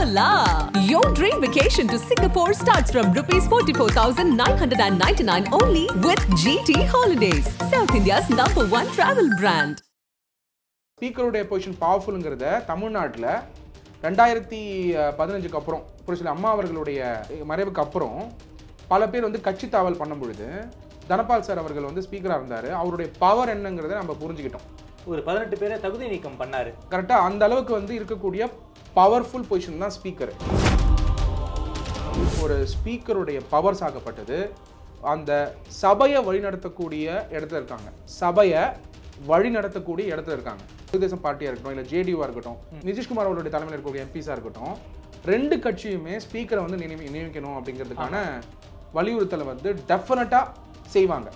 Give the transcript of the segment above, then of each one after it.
la! Your dream vacation to Singapore starts from rupees 44,999 only with GT Holidays, South India's #1 travel brand. ஸ்பீக்கருடைய position பவர்ஃபுல்ங்கிறத தமிழ்நாட்டில் 2015க்கு அப்புறம் புரட்சி அம்மா அவர்களுடைய மறைவுக்கு அப்புறம் பல பேர் வந்து கட்சி தாவல் பண்ணும் பொழுது தனபால் சார் அவர்கள் வந்து ஸ்பீக்கராக இருந்தார். அவருடைய பவர் என்னங்கிறத நம்ம புரிஞ்சுக்கிட்டோம். ஒரு 18 பேரை தகுதி நீக்கம் பண்ணார். கரெக்டாக அந்த அளவுக்கு வந்து இருக்கக்கூடிய பவர்ஃபுல் பொசிஷன் தான் ஸ்பீக்கர். ஒரு ஸ்பீக்கருடைய பவர்ஸ் ஆகப்பட்டது அந்த சபையை வழிநடத்தக்கூடிய இடத்துல இருக்காங்க. சபையை வழிநடத்தக்கூடிய இடத்துல இருக்காங்க. తెలుగుదేశம் பார்ட்டியாக இருக்கட்டும், இல்லை ஜேடியூவாக இருக்கட்டும், நிதிஷ்குமார் அவர்களுடைய தலைமையில் இருக்கக்கூடிய எம்பிஸாக இருக்கட்டும், ரெண்டு கட்சியுமே ஸ்பீக்கரை வந்து நியமிக்கணும் அப்படிங்கிறதுக்கான வலியுறுத்தலை வந்து டெஃபினட்டாக செய்வாங்க.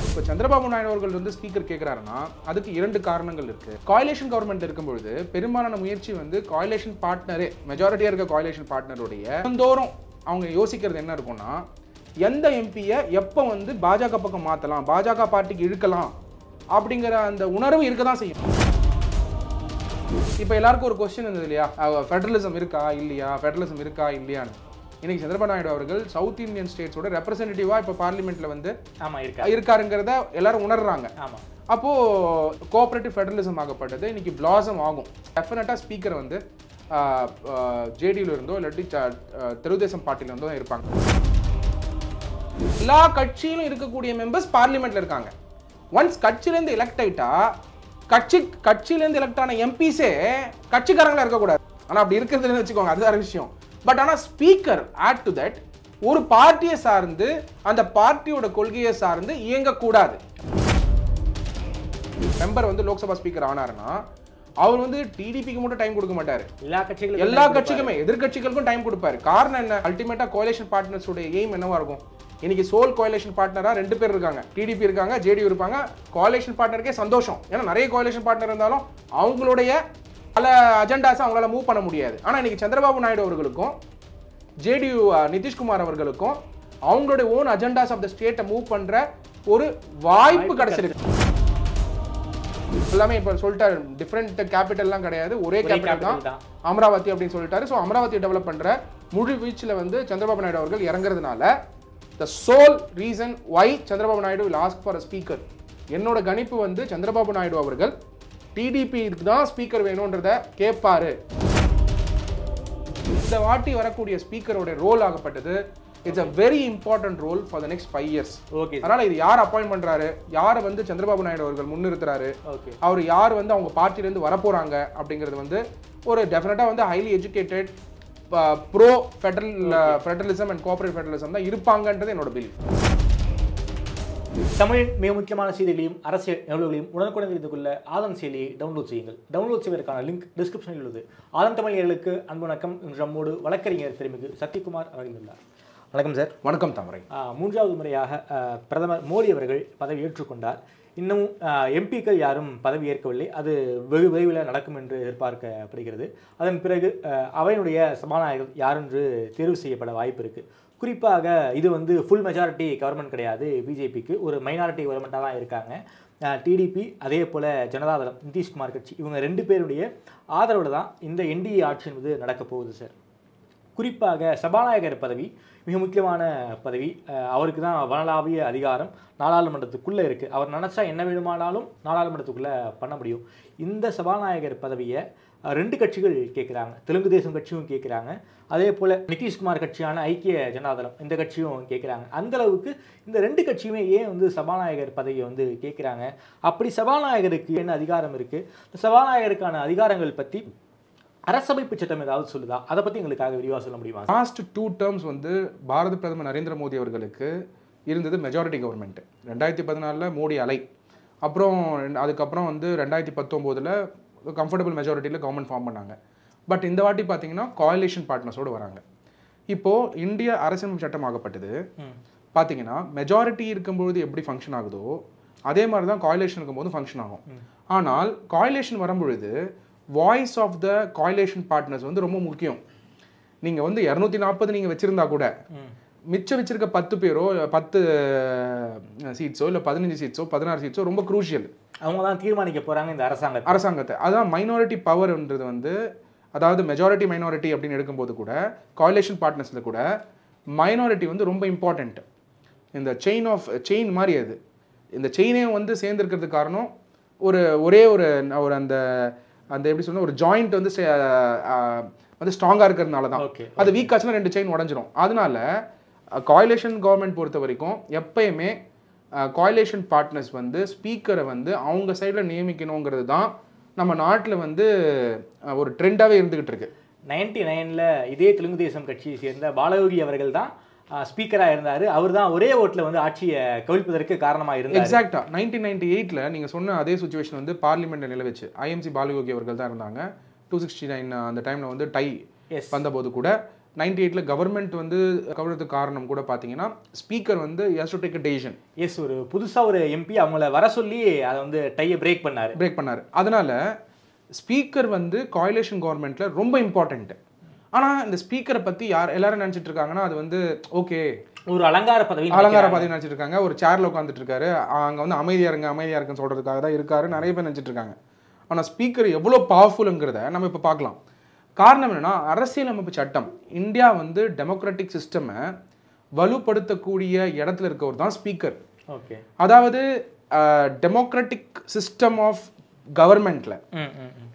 இப்போ சந்திரபாபு நாயுடு அவர்கள் வந்து ஸ்பீக்கர் கேட்குறாருன்னா அதுக்கு 2 காரணங்கள் இருக்குது. கோயலேஷன் கவர்மெண்ட் இருக்கும்பொழுது பெரும்பாலான முயற்சி வந்து கோயலேஷன் பார்ட்னரே மெஜாரிட்டியாக இருக்க கோயலேஷன் பார்ட்னருடைய தோறும் அவங்க யோசிக்கிறது என்ன இருக்கும்னா, எந்த எம்பியை எப்போ வந்து பாஜக பக்கம் மாற்றலாம், பாஜக பார்ட்டிக்கு இழுக்கலாம் அப்படிங்கிற அந்த உணர்வு இருக்க தான் செய்யும். இப்போ எல்லாருக்கும் ஒரு கொஸ்டின் இருந்தது இல்லையா, ஃபெடரலிசம் இருக்கா இல்லையா, ஃபெடரலிசம் இருக்கா இல்லையான்னு. இன்னைக்கு சந்திரபாபு நாயுடு அவர்கள் சவுத் இந்தியன் ஸ்டேட்ஸோட ரெப்ரசன்டேட்டிவாக இப்போ பார்லிமெண்ட்ல வந்து இருக்காருங்கிறத எல்லாரும் உணர்றாங்க. அப்போ கோஆபரேட்டிவ் ஃபெடரலிசம் ஆகப்பட்டது இன்னைக்கு பிளாசம் ஆகும். டெஃபினட்டா ஸ்பீக்கர் வந்து ஜேடியூல இருந்தோ இல்லாட்டி తెలుగుదేశம் பார்ட்டில இருந்தோ தான் இருப்பாங்க. எல்லா கட்சியிலும் இருக்கக்கூடிய மெம்பர்ஸ் பார்லிமெண்ட்ல இருக்காங்க. ஒன்ஸ் கட்சியிலேருந்து எலெக்ட் ஆயிட்டா கட்சியிலேருந்து எலெக்ட் ஆன எம்பிஸே கட்சிக்காரங்களா இருக்கக்கூடாது. ஆனால் அப்படி இருக்கிறதுன்னு வச்சுக்கோங்க, அதுதான் விஷயம். பட் ஆனால் ஸ்பீக்கர் ஆட் டு தட் ஒரு பார்ட்டியை சார்ந்து அந்த பார்ட்டியோட கொள்கையை சார்ந்து இயங்கக்கூடாது. மெம்பர் வந்து லோக்சபா ஸ்பீக்கர் ஆனாருன்னா அவர் வந்து டிடிபிக்கு மட்டும் டைம் கொடுக்க மாட்டாரு, எல்லா கட்சிக்குமே எதிர்கட்சிகளுக்கும் டைம் கொடுப்பாரு. காரணம் என்ன, அல்டிமேட்டா கோயலேஷன் பார்ட்னர்ஸ் உடைய எய்ம் என்னவா இருக்கும். இன்னைக்கு சோல் கோயலேஷன் பார்ட்னரா 2 பேர் இருக்காங்க, டிடிபி இருக்காங்க, ஜேடியூ இருப்பாங்க. கோயலேஷன் பார்ட்னருக்கே சந்தோஷம், ஏன்னா நிறைய கோயலேஷன் பார்ட்னர் இருந்தாலும் அவங்களுடைய பல அஜெண்டாஸை அவங்களால மூவ் பண்ண முடியாது. ஆனால் இன்னைக்கு சந்திரபாபு நாயுடு அவர்களுக்கும் ஜேடியூ நிதிஷ்குமார் அவர்களுக்கும் அவங்களுடைய ஓன் அஜெண்டாஸ் ஆஃப் த ஸ்டேட்டை மூவ் பண்ற ஒரு வாய்ப்பு கிடைச்சிருக்கு. எல்லாமே இப்போ சொல்லிட்டாரு, டிஃப்ரெண்ட் கேபிட்டல்லாம் கிடையாது, ஒரே கேபிட்டல் தான் அமராவதி அப்படின்னு சொல்லிட்டாரு. ஸோ அமராவதியை டெவலப் பண்ற முழு வீச்சில் வந்து சந்திரபாபு நாயுடு அவர்கள் இறங்குறதுனால the sole reason why Chandrababu Naidu will ask for a speaker. என்னோட கணிப்பு வந்து சந்திரபாபு நாயுடு அவர்கள் டிடிபி தான் ஸ்பீக்கர் வேணும்ன்றத கேட்பாரு. இந்த வாட்டி வரக்கூடிய ஸ்பீக்கரோட ரோல் ஆகப்பட்டது it's a very important role for the next 5 years. அதனால இது யார் அப்பாயிண்ட் பண்றாரு, யாரை வந்து சந்திரபாபு நாயுடு அவர்கள் முன்னிறுத்துறாரு, அவர் யார் வந்து அவங்க பார்ட்டில இருந்து வரப்போறாங்க அப்படிங்கிறது வந்து ஒரு டெஃபினட்டா வந்து highly educated bro federalism and cooperative federalism தான் இருப்பாங்கன்றது என்னோட பிலீஃப். தமிழின் மிக முக்கியமான செய்திகளையும் அரசியல் நிகழ்வுகளையும் உடனுக்குடன் தெரிந்து கொள்ள ஆதன் செயலியை டவுன்லோட் செய்யுங்கள். டவுன்லோட் செய்வதற்கான லிங்க் டிஸ்கிரிப்ஷனில் உள்ளது. ஆதன் தமிழர்களுக்கு அன்பு வணக்கம். இன்று நம்மோடு வழக்கறிஞர் திருமிகு சத்யகுமார் அவர்கள். வணக்கம் சார். வணக்கம் தாமரை. 3வது முறையாக பிரதமர் மோடி அவர்கள் பதவி ஏற்றுக்கொண்டார். இன்னும் எம்பிக்கள் யாரும் பதவி ஏற்கவில்லை. அது வெகு விரைவில் நடக்கும் என்று எதிர்பார்க்கப்படுகிறது. அதன் பிறகு அவையினுடைய சபாநாயகர் யார் என்று தேர்வு செய்யப்பட வாய்ப்பு இருக்குது. குறிப்பாக இது வந்து ஃபுல் மெஜாரிட்டி கவர்மெண்ட் கிடையாது, பிஜேபிக்கு ஒரு மைனாரிட்டி கவர்மெண்ட்டாக தான் இருக்காங்க. டிடிபி அதே போல் ஜனதாதளம் நிதிஷ்குமார் கட்சி இவங்க 2 பேருடைய ஆதரவோடு தான் இந்த என்டிஏ ஆட்சி என்பது நடக்கப் போகுது சார். குறிப்பாக சபாநாயகர் பதவி மிக முக்கியமான பதவி. அவருக்கு தான் வனலாவிய அதிகாரம் நாடாளுமன்றத்துக்குள்ளே இருக்குது. அவர் நினச்சா என்ன வேணுமானாலும் நாடாளுமன்றத்துக்குள்ளே பண்ண முடியும். இந்த சபாநாயகர் பதவியை 2 கட்சிகள் கேட்குறாங்க. தெலுங்குதேசம் கட்சியும் கேட்குறாங்க, அதே போல் நிதிஷ்குமார் கட்சியான ஐக்கிய ஜனதாதளம் இந்த கட்சியும் கேட்குறாங்க. அந்தளவுக்கு இந்த 2 கட்சியுமே ஏன் வந்து சபாநாயகர் பதவியை வந்து கேட்குறாங்க, அப்படி சபாநாயகருக்கு என்ன அதிகாரம் இருக்குது, இந்த சபாநாயகருக்கான அதிகாரங்கள் பற்றி அரசமைப்பு சட்டம் ஏதாவது சொல்லுதா, அதை பற்றி எங்களுக்காக விரிவாக சொல்ல முடியுமா? லாஸ்ட் 2 டேர்ம்ஸ் வந்து பாரத பிரதமர் நரேந்திர மோடி அவர்களுக்கு இருந்தது மெஜாரிட்டி கவர்மெண்ட். 2014 மோடி அலை, அப்புறம் அதுக்கப்புறம் வந்து 2019 கம்ஃபர்டபுள் மெஜாரிட்டியில் கவர்மெண்ட் ஃபார்ம் பண்ணாங்க. பட் இந்த வாட்டி பார்த்தீங்கன்னா கோயலேஷன் பார்ட்னர்ஸோடு வராங்க. இப்போது இந்திய அரசியலமைப்பு சட்டம் ஆகப்பட்டது பார்த்தீங்கன்னா மெஜாரிட்டி இருக்கும்பொழுது எப்படி ஃபங்க்ஷன் ஆகுதோ அதே மாதிரி தான் கோயலேஷன் இருக்கும்போது ஃபங்க்ஷன் ஆகும். ஆனால் கோயலேஷன் வரும்பொழுது voice of the coalition partners வந்து ரொம்ப முக்கியம். நீங்கள் வந்து 240 நீங்கள் வச்சுருந்தா கூட மிச்சம் வச்சிருக்க 10 பேரோ 10 சீட்ஸோ இல்லை 15 சீட்ஸோ 16 சீட்ஸோ ரொம்ப குரூஷியல். அவங்க தான் தீர்மானிக்க போகிறாங்க இந்த அரசாங்கத்தை. அதான் மைனாரிட்டி பவர்ன்றது வந்து அதாவது மெஜாரிட்டி மைனாரிட்டி அப்படின்னு எடுக்கும்போது கூட கோலிஷன் பார்ட்னர்ஸில் கூட மைனாரிட்டி வந்து ரொம்ப இம்பார்ட்டண்ட். இந்த செயின் மாதிரி அது. இந்த செயினே வந்து சேர்ந்துருக்கிறதுக்கு காரணம் ஒரே ஒரு அந்த அந்த எப்படி சொன்னால் ஒரு ஜாயிண்ட் வந்து ஸ்ட்ராங்காக இருக்கிறதுனால தான். அது வீக் ஆச்சுன்னா 2 செயின் உடஞ்சிரும். அதனால கோலிஷன் கவர்மெண்ட் பொறுத்த வரைக்கும் எப்பயுமே கோலிஷன் பார்ட்னர்ஸ் வந்து ஸ்பீக்கரை வந்து அவங்க சைடில் நியமிக்கணுங்கிறது தான் நம்ம நாட்டில் வந்து ஒரு ட்ரெண்டாகவே இருந்துகிட்டு இருக்கு. 99ல் இதே தெலுங்கு தேசம் கட்சியை சேர்ந்த பாலயோகி அவர்கள் தான் ஸ்பீக்கராக இருந்தார். அவர் தான் ஒரே ஓட்டில் வந்து ஆட்சியை கவிழ்ப்பதற்கு காரணமாக இருந்தார். எக்ஸாக்டாக 1998ல் நீங்கள் சொன்ன அதே சுச்சுவேஷன் வந்து பார்லிமெண்ட்டில் நிலவச்சு ஐஎம்சி பாலயோகி அவர்கள் தான் இருந்தாங்க. 269 அந்த டைமில் வந்து டை வந்தபோது கூட 98ல் கவர்மெண்ட் வந்து கவர்றதுக்கு காரணம் கூட பார்த்தீங்கன்னா ஸ்பீக்கர் வந்து has to take a decision. ஒரு புதுசாக ஒரு எம்பி அவங்கள வர சொல்லி அதை வந்து டையை பிரேக் பண்ணார். அதனால ஸ்பீக்கர் வந்து கோலிஷன் கவர்மெண்ட்டில் ரொம்ப இம்பார்ட்டன்ட். ஆனால் இந்த ஸ்பீக்கரை பற்றி எல்லாரும் நினச்சிட்டு இருக்காங்கன்னா அது வந்து ஓகே ஒரு அலங்கார பதவி நினச்சிட்டு இருக்காங்க. ஒரு சேர்ல உட்காந்துட்டு இருக்காரு, அங்கே வந்து அமைதியாக இருக்குன்னு சொல்கிறதுக்காக தான் இருக்காரு நிறைய பேர் நினச்சிட்டு இருக்காங்க. ஆனால் ஸ்பீக்கர் எவ்வளோ பவர்ஃபுல்லுங்கிறத நம்ம இப்போ பார்க்கலாம். காரணம் என்னன்னா அரசியலமைப்பு சட்டம் இந்தியா வந்து டெமோக்ராட்டிக் சிஸ்டமை வலுப்படுத்தக்கூடிய இடத்துல இருக்கவர் தான் ஸ்பீக்கர். ஓகே, அதாவது டெமோக்ராட்டிக் சிஸ்டம் ஆஃப் கவர்மெண்ட்ல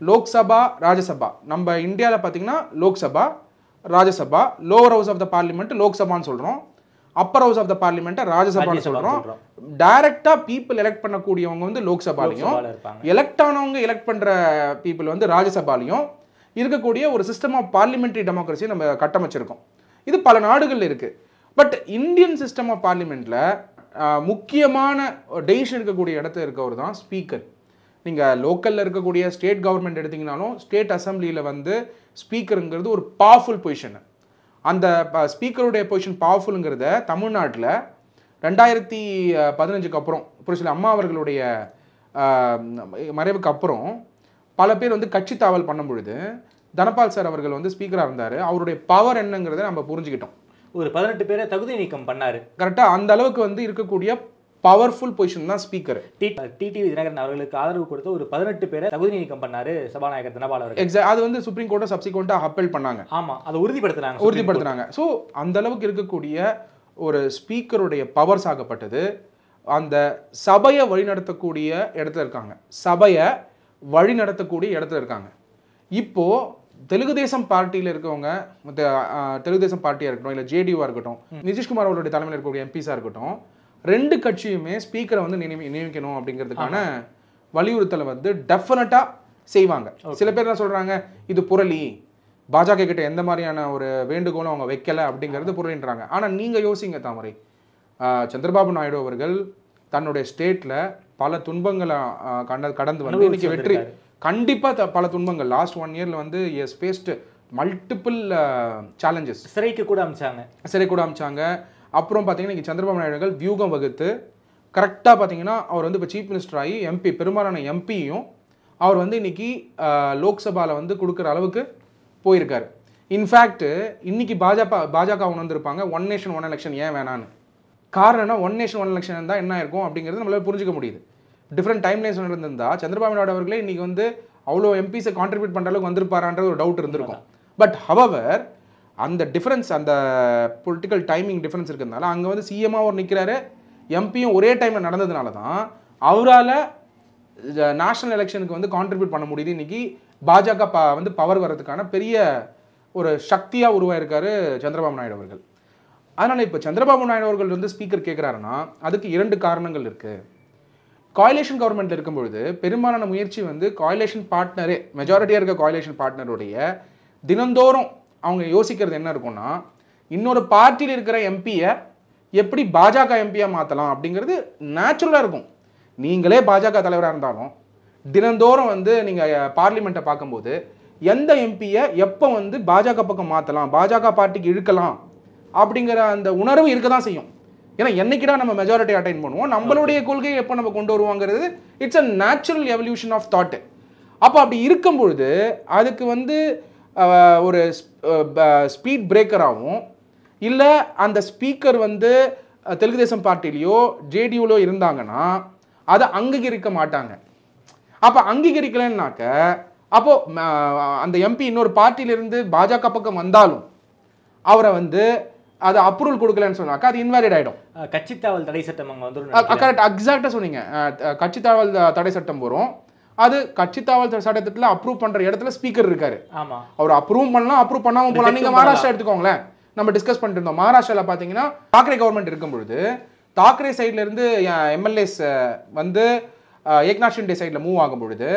லோக்சபா ராஜ்யசபா, நம்ம இந்தியாவில் பார்த்தீங்கன்னா Lok Sabha Rajya Sabha, lower house of the parliament லோக்சபான்னு சொல்றோம், upper house of the parliament ராஜ்யசபான்னு சொல்றோம். டைரக்டா பீப்புள் எலெக்ட் பண்ணக்கூடியவங்க வந்து லோக்சபாலையும், எலெக்ட் ஆனவங்க எலெக்ட் பண்ற பீப்புள் வந்து ராஜ்யசபாலையும் இருக்கக்கூடிய ஒரு சிஸ்டம் ஆஃப் பார்லிமெண்டரி டெமோக்ரஸியை நம்ம கட்டமைச்சிருக்கோம். இது பல நாடுகளில் இருக்கு. பட் இந்தியன் சிஸ்டம் ஆஃப் பார்லிமெண்ட்ல முக்கியமான டெசிஷன் இருக்கக்கூடிய இடத்துல இருக்கவர் தான் ஸ்பீக்கர். நீங்கள் லோக்கலில் இருக்கக்கூடிய ஸ்டேட் கவர்மெண்ட் எடுத்திங்கனாலும் ஸ்டேட் அசம்பிளியில் வந்து ஸ்பீக்கருங்கிறது ஒரு பவர்ஃபுல் பொசிஷன். அந்த ஸ்பீக்கருடைய பொசிஷன் பவர்ஃபுல்ங்கிறத தமிழ்நாட்டில் 2015 அப்புறம் புரட்சி அம்மா அவர்களுடைய மறைவுக்கு அப்புறம் பல பேர் வந்து கட்சி தாவல் பண்ணும் பொழுது தனபால் சார் அவர்கள் வந்து ஸ்பீக்கராக இருந்தார். அவருடைய பவர் என்னங்கிறத நம்ம புரிஞ்சுக்கிட்டோம். ஒரு 18 பேரை தகுதி நீக்கம் பண்ணார். கரெக்டாக அந்த அளவுக்கு வந்து இருக்கக்கூடிய பவர்ஃபுல் பொசிஷன் தான் ஸ்பீக்கர். டிடிவி தினகரன் அவர்களுக்கு ஆதரவு கொடுத்து ஒரு 18 பேரை தகுதி நீக்கம் பண்ணாரு சபாநாயகர் தனபால் அவர்கள். அது வந்து சுப்ரீம் கோர்ட்டை சப்சிக்வெண்ட்டாக அப்பீல் பண்ணாங்க. ஆமா, அதை உறுதிப்படுத்தினாங்க. ஸோ அந்த அளவுக்கு இருக்கக்கூடிய ஒரு ஸ்பீக்கருடைய பவர்ஸ் ஆகப்பட்டது அந்த சபையை வழிநடத்தக்கூடிய இடத்துல இருக்காங்க. சபையை வழிநடத்தக்கூடிய இடத்துல இருக்காங்க. இப்போ தெலுங்கு தேசம் பார்ட்டியில் இருக்கவங்க, தெலுங்கு தேசம் பார்ட்டியாக இருக்கட்டும், இல்லை ஜேடியூவாக இருக்கட்டும், நிதிஷ்குமார் அவர்களுடைய தலைமையில் இருக்கக்கூடிய எம்பிஸாக இருக்கட்டும், 2 கட்சியுமே ஸ்பீக்கரை வந்து நியமிக்கணும் அப்படிங்கிறதுக்கான வலியுறுத்தலை வந்து டெஃபினட்டாக செய்வாங்க. சில பேர் என்ன சொல்கிறாங்க, இது புரளி, பாஜக கிட்ட எந்த மாதிரியான ஒரு வேண்டுகோளும் அவங்க வைக்கலை அப்படிங்கிறது புரளின்றாங்க. ஆனால் நீங்கள் யோசிங்க தாமரை, சந்திரபாபு நாயுடு அவர்கள் தன்னுடைய ஸ்டேட்டில் பல துன்பங்களை கடந்து வந்து இன்னைக்கு வெற்றி, கண்டிப்பாக பல துன்பங்கள் லாஸ்ட் 1 இயரில் வந்து எஸ் ஃபேஸ்ட் மல்டிபிள் சேலஞ்சஸ். சிறைக்கு கூட அமிச்சாங்க. அப்புறம் பார்த்தீங்கன்னா இங்கே சந்திரபாபு நாயுடு வியூகம் வகுத்து கரெக்டாக பார்த்தீங்கன்னா அவர் வந்து இப்போ சீஃப் மினிஸ்டர் ஆகி பெரும்பாலான எம்பியும் அவர் வந்து இன்னைக்கு லோக்சபாவில் வந்து கொடுக்குற அளவுக்கு போயிருக்காரு. இன்ஃபேக்ட் இன்னைக்கு பாஜக உணர்ந்திருப்பாங்க 1 நேஷன் 1 எலெக்ஷன் ஏன் வேணான்னு. காரணம்னா 1 நேஷன் 1 எலெக்ஷன் இருந்தால் என்ன இருக்கும் அப்படிங்கிறது நம்மளால புரிஞ்சுக்க முடியுது. டிஃப்ரெண்ட் டைம்லைன்ஸ் இருந்திருந்தா சந்திரபாபு நாயுடு அவர்களே இன்னைக்கு வந்து அவ்வளோ எம்பிஸை கான்ட்ரிபியூட் பண்ணுற அளவுக்கு வந்திருப்பாரான்ற ஒரு டவுட் இருந்திருக்கும். பட் ஹவவர் அந்த டிஃபரன்ஸ், அந்த பொலிட்டிக்கல் டைமிங் டிஃபரன்ஸ் இருக்கிறதுனால அங்கே வந்து சிஎம்மாக ஒரு நிற்கிறாரு, எம்பியும் ஒரே டைமில் நடந்ததுனால தான் அவரால் நேஷனல் எலெக்ஷனுக்கு வந்து கான்ட்ரிபியூட் பண்ண முடியுது. இன்னைக்கு பாஜக வந்து பவர் வர்றதுக்கான பெரிய ஒரு சக்தியாக உருவாயிருக்காரு சந்திரபாபு நாயுடு அவர்கள். அதனால் இப்போ சந்திரபாபு நாயுடு அவர்கள் வந்து ஸ்பீக்கர் கேட்குறாருன்னா அதுக்கு 2 காரணங்கள் இருக்குது. கோலிஷன் கவர்மெண்ட்டில் இருக்கும்பொழுது பெரும்பாலான முயற்சி வந்து கோலிஷன் பார்ட்னரே, மெஜாரிட்டியாக இருக்க கோலிஷன் பார்ட்னருடைய தினந்தோறும் அவங்க யோசிக்கிறது என்ன இருக்கும்னா, இன்னொரு பார்ட்டியில் இருக்கிற எம்பியை எப்படி பாஜக எம்பியாக மாற்றலாம் அப்படிங்கிறது நேச்சுரலாக இருக்கும். நீங்களே பாஜக தலைவராக இருந்தாலும் தினந்தோறும் வந்து நீங்கள் பார்லிமெண்ட்டை பார்க்கும்போது எந்த எம்பியை எப்போ வந்து பாஜக பக்கம் மாற்றலாம், பாஜக பார்ட்டிக்கு இழுக்கலாம் அப்படிங்கிற அந்த உணர்வு இருக்க தான் செய்யும். ஏன்னா என்னைக்கிடா நம்ம மெஜாரிட்டி அட்டைன் பண்ணுவோம், நம்மளுடைய கொள்கையை எப்போ நம்ம கொண்டு வருவாங்கிறது it's a natural evolution of thought. அப்போ அப்படி இருக்கும் பொழுது அதுக்கு வந்து ஒரு ஸ்பீட் பிரேக்கராகவும் இல்லை அந்த ஸ்பீக்கர் வந்து தெலுங்கு தேசம் பார்ட்டிலையோ ஜேடியூலோ இருந்தாங்கன்னா அதை அங்கீகரிக்க மாட்டாங்க. அப்போ அங்கீகரிக்கலைன்னாக்க அப்போ அந்த எம்பி இன்னொரு பார்ட்டியிலிருந்து பாஜக பக்கம் வந்தாலும் அவரை வந்து அது அப்ரூவல் கொடுக்கலன்னு சொன்னாக்கா அது இன்வாலிட் ஆயிடும். கட்சி தாவல் தடை சட்டம் அங்கே வந்து கரெக்ட், எக்ஸாக்டா சொன்னீங்க. கட்சி தாவல் தடை சட்டம் வரும். அது கட்சி தாவல் சட்டத்துல அப்ரூவ் பண்ற இடத்துல ஸ்பீக்கர் இருக்காரு. ஆமா, அவர் அப்ரூவ் பண்ணலாம், அப்ரூவ் பண்ணாம போலாம். நீங்க மகாராஷ்டிரா எடுத்துக்கோங்களேன், நம்ம டிஸ்கஸ் பண்ணிட்டு இருந்தோம். மகாராஷ்டிரால பாத்தீங்கன்னா தாக்கரே கவர்மெண்ட் இருக்கும் பொழுது தாக்கரே சைட்ல இருந்து எம்எல்ஏஸ் வந்து ஏக்நாத் ஷிண்டே சைட்ல மூவ் ஆகும் பொழுது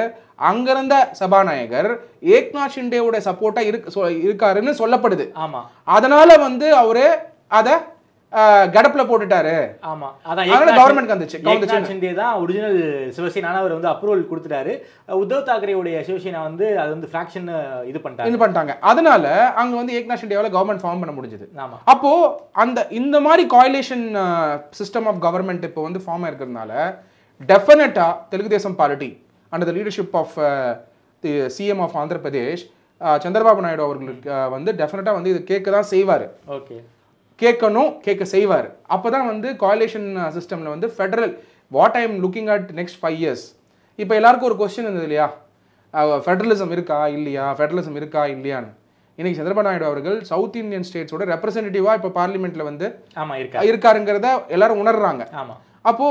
அங்க இருந்த சபாநாயகர் ஏக்நாத் ஷிண்டேவோட சப்போர்ட்டா இருக்காருன்னு சொல்லப்படுது. ஆமா, அதனால வந்து அவரு அத கடப்புல போட்டுட்டாரு. ஆமா, அதான் கவர்மெண்ட் வந்துச்சு. ஏக்நாத் ஷிண்டே தான் ஒரிஜினல் சிவசேனா, அவர் வந்து அப்ரூவல் கொடுத்துட்டாரு. உத்தவ் தாக்கரேவுடைய சிவசேனா வந்து அது வந்து ஃபிராக்ஷன் இது பண்ணிட்டாங்க. அதனால அங்க வந்து ஏக்நாத் ஷிண்டேவால கவர்மெண்ட் ஃபார்ம் பண்ண முடிஞ்சது. ஆமா, அப்போ இந்த மாதிரி கோயலேஷன் சிஸ்டம் ஆஃப் கவர்மெண்ட் இப்போ வந்து ஃபார்ம் ஆயிருக்கிறதுனால டெஃபினட்டா Telugu Desam party under the leadership of the CM of Andhra Pradesh Chandrababu Naidu அவர்களுக்கு வந்து டெஃபினட்டா வந்து இது கேட்க தான் செய்வார். ஓகே, கேட்க செய்வார். அப்போதான் வந்து கோயலேஷன் சிஸ்டம்ல வந்து federal what I am looking at next 5 years. இப்போ எல்லாருக்கும் ஒரு கொஸ்டின் இருந்தது இல்லையா, ஃபெடரலிசம் இருக்கா இல்லையான்னு. இன்னைக்கு சந்திரபாபு நாயுடு அவர்கள் சவுத் இந்தியன் ஸ்டேட்ஸோட ரெப்ரசன்டேட்டிவா இப்போ பார்லிமெண்ட்ல வந்து இருக்காருங்கிறத எல்லாரும் உணர்றாங்க. அப்போ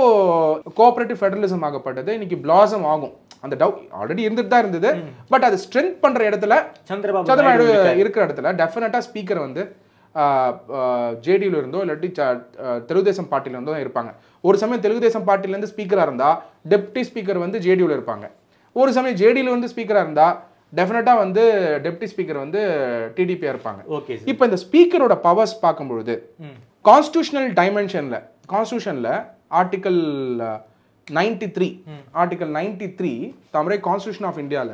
கோஆபரேட்டிவ் ஃபெடரலிசம் ஆகப்பட்டது இன்னைக்கு பிளாசம் ஆகும். அந்த டவுட் ஆல்ரெடி இருந்துட்டு தான் இருந்தது. பட் அது ஸ்ட்ரென்த் பண்ற இடத்துல சந்திரபாபு நாயுடு இருக்கிற இடத்துல டெஃபினட்டா ஸ்பீக்கர் வந்து ஜேடியூல இருந்தோ இல்லாட்டி தெலுங்கு தேசம் பார்ட்டில இருந்தோ இருப்பாங்க. ஒரு சமயம் தெலுங்கு தேசம் பார்ட்டில இருந்து ஸ்பீக்கரா இருந்தா டெப்டி ஸ்பீக்கர் வந்து ஜேடியூல இருப்பாங்க. ஒரு சமயம் ஜேடியூல வந்து ஸ்பீக்கரா இருந்தா டெஃபினட்டா வந்து டெப்டி ஸ்பீக்கர் வந்து டிடிபியா இருப்பாங்க. இப்போ இந்த ஸ்பீக்கரோட பவர்ஸ் பார்க்கும்பொழுது கான்ஸ்டிடியூஷனல் டைமென்ஷன்ல கான்ஸ்டிடியூஷன்ல ஆர்டிகல் 93 தாமரை கான்ஸ்டிடியூஷன் ஆஃப் இந்தியால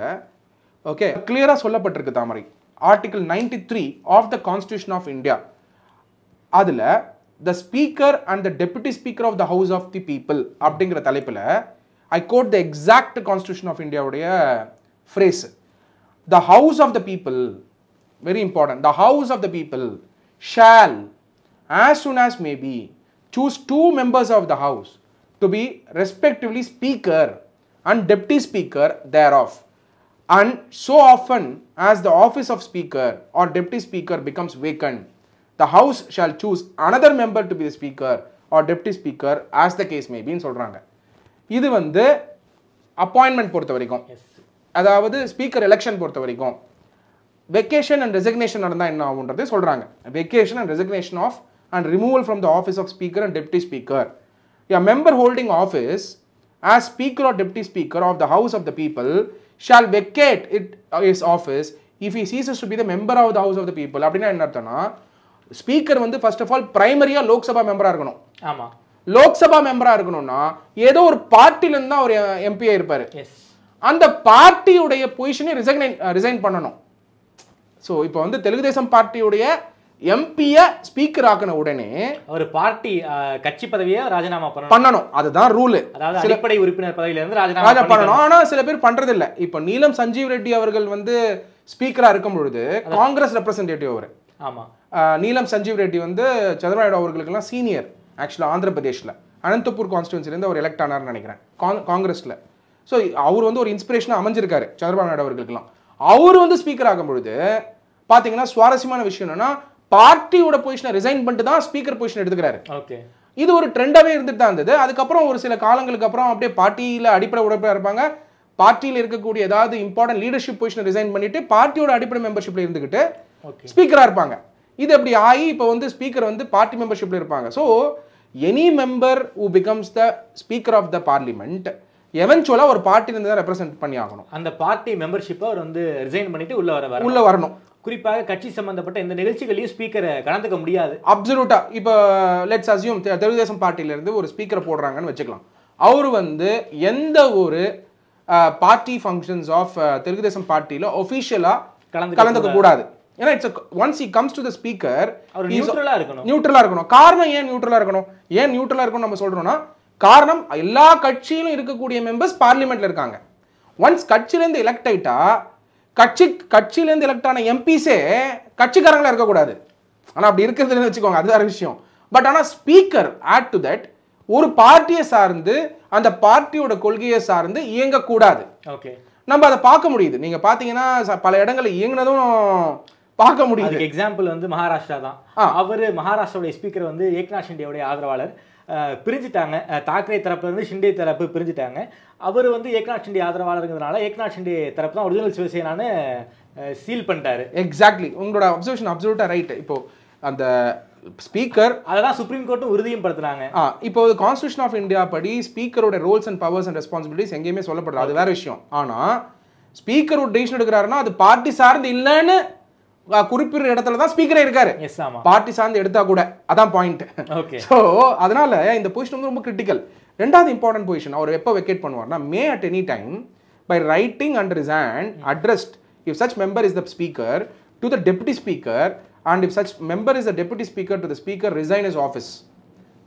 ஓகே கிளியரா சொல்லப்பட்டிருக்கு. தாமரை article 93 of the constitution of India, அதுல the speaker and the deputy speaker of the house of the people அப்படிங்கிற தலைப்புல I quote the exact constitution of இந்தியாவுடைய phrase. The house of the people, very important, the house of the people shall as soon as may be choose 2 members of the house to be respectively speaker and deputy speaker thereof, and so often as the office of speaker or deputy speaker becomes vacant, the house shall choose another member to be the speaker or deputy speaker as the case may be ன்னு சொல்றாங்க. இது வந்து appointment பொறுத்த வரைக்கும், அதாவது speaker election பொறுத்த வரைக்கும் vacation and resignation நடந்தா என்ன ஆகும்ன்றது சொல்றாங்க. Vacation and resignation of and removal from the office of speaker and deputy speaker. A member holding office as speaker or deputy speaker of the house of the people shall vacate his office if he ceases to be the member of the house of the people. அப்படினா என்ன அர்த்தம்னா speaker வந்து first of all பிரைமரியா Lok Sabha மெம்பரா இருக்கணும். ஆமா, லோக்சபா மெம்பரா இருக்கணும்னா ஏதோ ஒரு பார்ட்டில இருந்து ஒரு எம்பியா இருப்பாரு. அந்த பார்ட்டியுடைய பொசிஷனை ரிசைன் பண்ணணும். ஸோ இப்போ வந்து தெலுங்கு தேசம் பார்ட்டியுடைய எம்பிய ஸ்பீக்கர் ஆக்கின உடனே ஒரு பார்ட்டி கட்சி பதவியை ராஜினாமா பண்ணணும். அதுதான் ரூல். அதாவது அடிப்படை உறுப்பினர் பதவியில இருந்து ராஜினாமா பண்ணணும். ஆனா சில பேர் பண்றது இல்ல. இப்போ நீலம் சஞ்சீவ் ரெட்டி அவர்கள் வந்து ஸ்பீக்கரா இருக்கும் பொழுது காங்கிரஸ் ரெப்ரசன்டேட்டிவ் அவர். ஆமா, நீலம் சஞ்சீவ் ரெட்டி வந்து சந்திரபாபு அவர்களுக்கு எல்லாம் சீனியர். ஆக்சுவலா ஆந்திர பிரதேஷ்ல அனந்தபூர் கான்ஸ்டிடுவன்சில இருந்து அவர் எலெக்ட் ஆனார்னு நினைக்கிறேன் காங்கிரஸ்ல. ஸோ அவர் வந்து ஒரு இன்ஸ்பிரேஷனா அமைஞ்சிருக்காரு சந்திரபாபு நாயுடு அவர்களுக்கெல்லாம். அவர் வந்து ஸ்பீக்கர் ஆகும் பொழுது பாத்தீங்கன்னா சுவாரஸ்யமான விஷயம் என்னன்னா பார்ட்டியோட பொசிஷனை ரிசைன் பண்ணிட்டு தான் ஸ்பீக்கர் பொசிஷன் எடுத்துக்கிறாரு. ஓகே, இது ஒரு ட்ரெண்டாவே இருந்துட்டு தான் இருந்தது. அதுக்கப்புறம் ஒரு சில காலங்களுக்கு அப்புறம் அப்படியே பார்ட்டியில அடிப்படை உறுப்பினரா இருப்பாங்க. பார்ட்டியில் இருக்கக்கூடிய ஏதாவது இம்பார்ட்டன்ட் லீடர்ஷிப் பொசிஷனை ரிசைன் பண்ணிட்டு பார்ட்டியோட அடிப்படை மெம்பர்ஷிப்ல இருந்துகிட்டு ஸ்பீக்கரா இருப்பாங்க. இது அப்படி ஆகி இப்போ வந்து ஸ்பீக்கர் வந்து பார்ட்டி மெம்பர்ஷிப்ல இருப்பாங்க. So any member who becomes the speaker of the parliament எவென்ச்சுவலா ஒரு பார்ட்டில இருந்து தான் ரெப்ரசென்ட் பண்ணி ஆகணும். அந்த பார்ட்டி மெம்பர்ஷிப்பை அவர் வந்து ரிசைன் பண்ணிட்டு உள்ள வரணும். குறிப்பாக கட்சி சம்பந்தப்பட்ட இந்த நிகழ்ச்சிகளையும் ஸ்பீக்கரை கலந்துக்க முடியாது. அப்சல்யூட்டா. இப்போ லெட்ஸ் அஸ்யூம் தெலுங்கு தேசம் பார்ட்டில இருந்து ஒரு ஸ்பீக்கரை போடுறாங்கன்னு வச்சுக்கலாம். அவரு வந்து எந்த ஒரு party functions of Telugu Desam பார்ட்டில ஒபிஷியலா கலந்துக்க கூடாது. ஏன்னா it's once he comes to the speaker அவர் நியூட்ரலா இருக்கணும். காரணம் ஏன் நியூட்ரலா இருக்கணும் நம்ம சொல்றோம்னா காரணம் எல்லா கட்சியிலும் இருக்கக்கூடிய மெம்பர்ஸ் பார்லிமெண்ட்ல இருக்காங்க. ஒன்ஸ் கட்சியில இருந்து எலெக்ட் ஆயிட்டா கட்சியில இருந்து எலெக்ட் ஆன எம்பிஸே கட்சிக்காரங்களா இருக்க கூடாது. ஆனா அப்படி இருக்கிறதுன்னு வச்சுக்கோங்க, அது வேற விஷயம். பட் ஆனா ஸ்பீக்கர் ஆட் டு தட் ஒரு பார்ட்டியை சார்ந்து அந்த பார்ட்டியோட கொள்கையை சார்ந்து இயங்க கூடாது. ஓகே, நம்ம அதை பார்க்க முடியுது. நீங்க பாத்தீங்கன்னா பல இடங்கள்ல இயங்குனதும் பார்க்க முடியுது. எக்ஸாம்பிள் வந்து மகாராஷ்டிரா தான். அவரு மகாராஷ்டிராவுடைய ஸ்பீக்கர் வந்து ஏக்நாத் ஷிண்டேவுடைய ஆதரவாளர் பிரிஞ்சுட்டாங்க. தாக்கரே தரப்புல இருந்து ஷிண்டே தரப்பு பிரிஞ்சுட்டாங்க. அவர் வந்து ஏக்நாத் ஷிண்டே ஆதரவாளருங்கிறதுனால ஏக்நாத் ஷிண்டே தரப்பு தான் ஒரிஜினல் சிவசேனான்னு சீல் பண்ணிட்டாரு. எக்ஸாக்ட்லி, உங்களோட அப்சர்வேஷன் அப்சல்யூட்டா ரைட். இப்போ அந்த ஸ்பீக்கர் அதெல்லாம் சுப்ரீம் கோர்ட்டும் உறுதியும் படுத்துறாங்க. இப்போ கான்ஸ்டிடியூஷன் ஆஃப் இந்தியா படி ஸ்பீக்கரோட roles and powers and responsibilities எங்கேயுமே சொல்லப்படுறது, அது வேற விஷயம். ஆனா ஸ்பீக்கர் ஒரு டிசிஷன் எடுக்கிறாருன்னா அது பார்ட்டி சார்ந்து இல்லைன்னு குறிப்பிட்ட இடத்துல தான் ஸ்பீக்கரே இருக்காரு. பார்ட்டி சார்ந்து எடுத்தா கூட அதான் பாயிண்ட். ஸோ அதனால இந்த பொசிஷன் வந்து ரொம்ப கிரிட்டிக்கல். ரெண்டாவது இம்பார்ட்டன்ட் பொசிஷன் அவர் எப்போ வெக்கேட் பண்ணுவார்னா, may at any time by writing under his hand addressed if such member is the speaker to the deputy speaker and if such member is the deputy speaker to the speaker resign is office.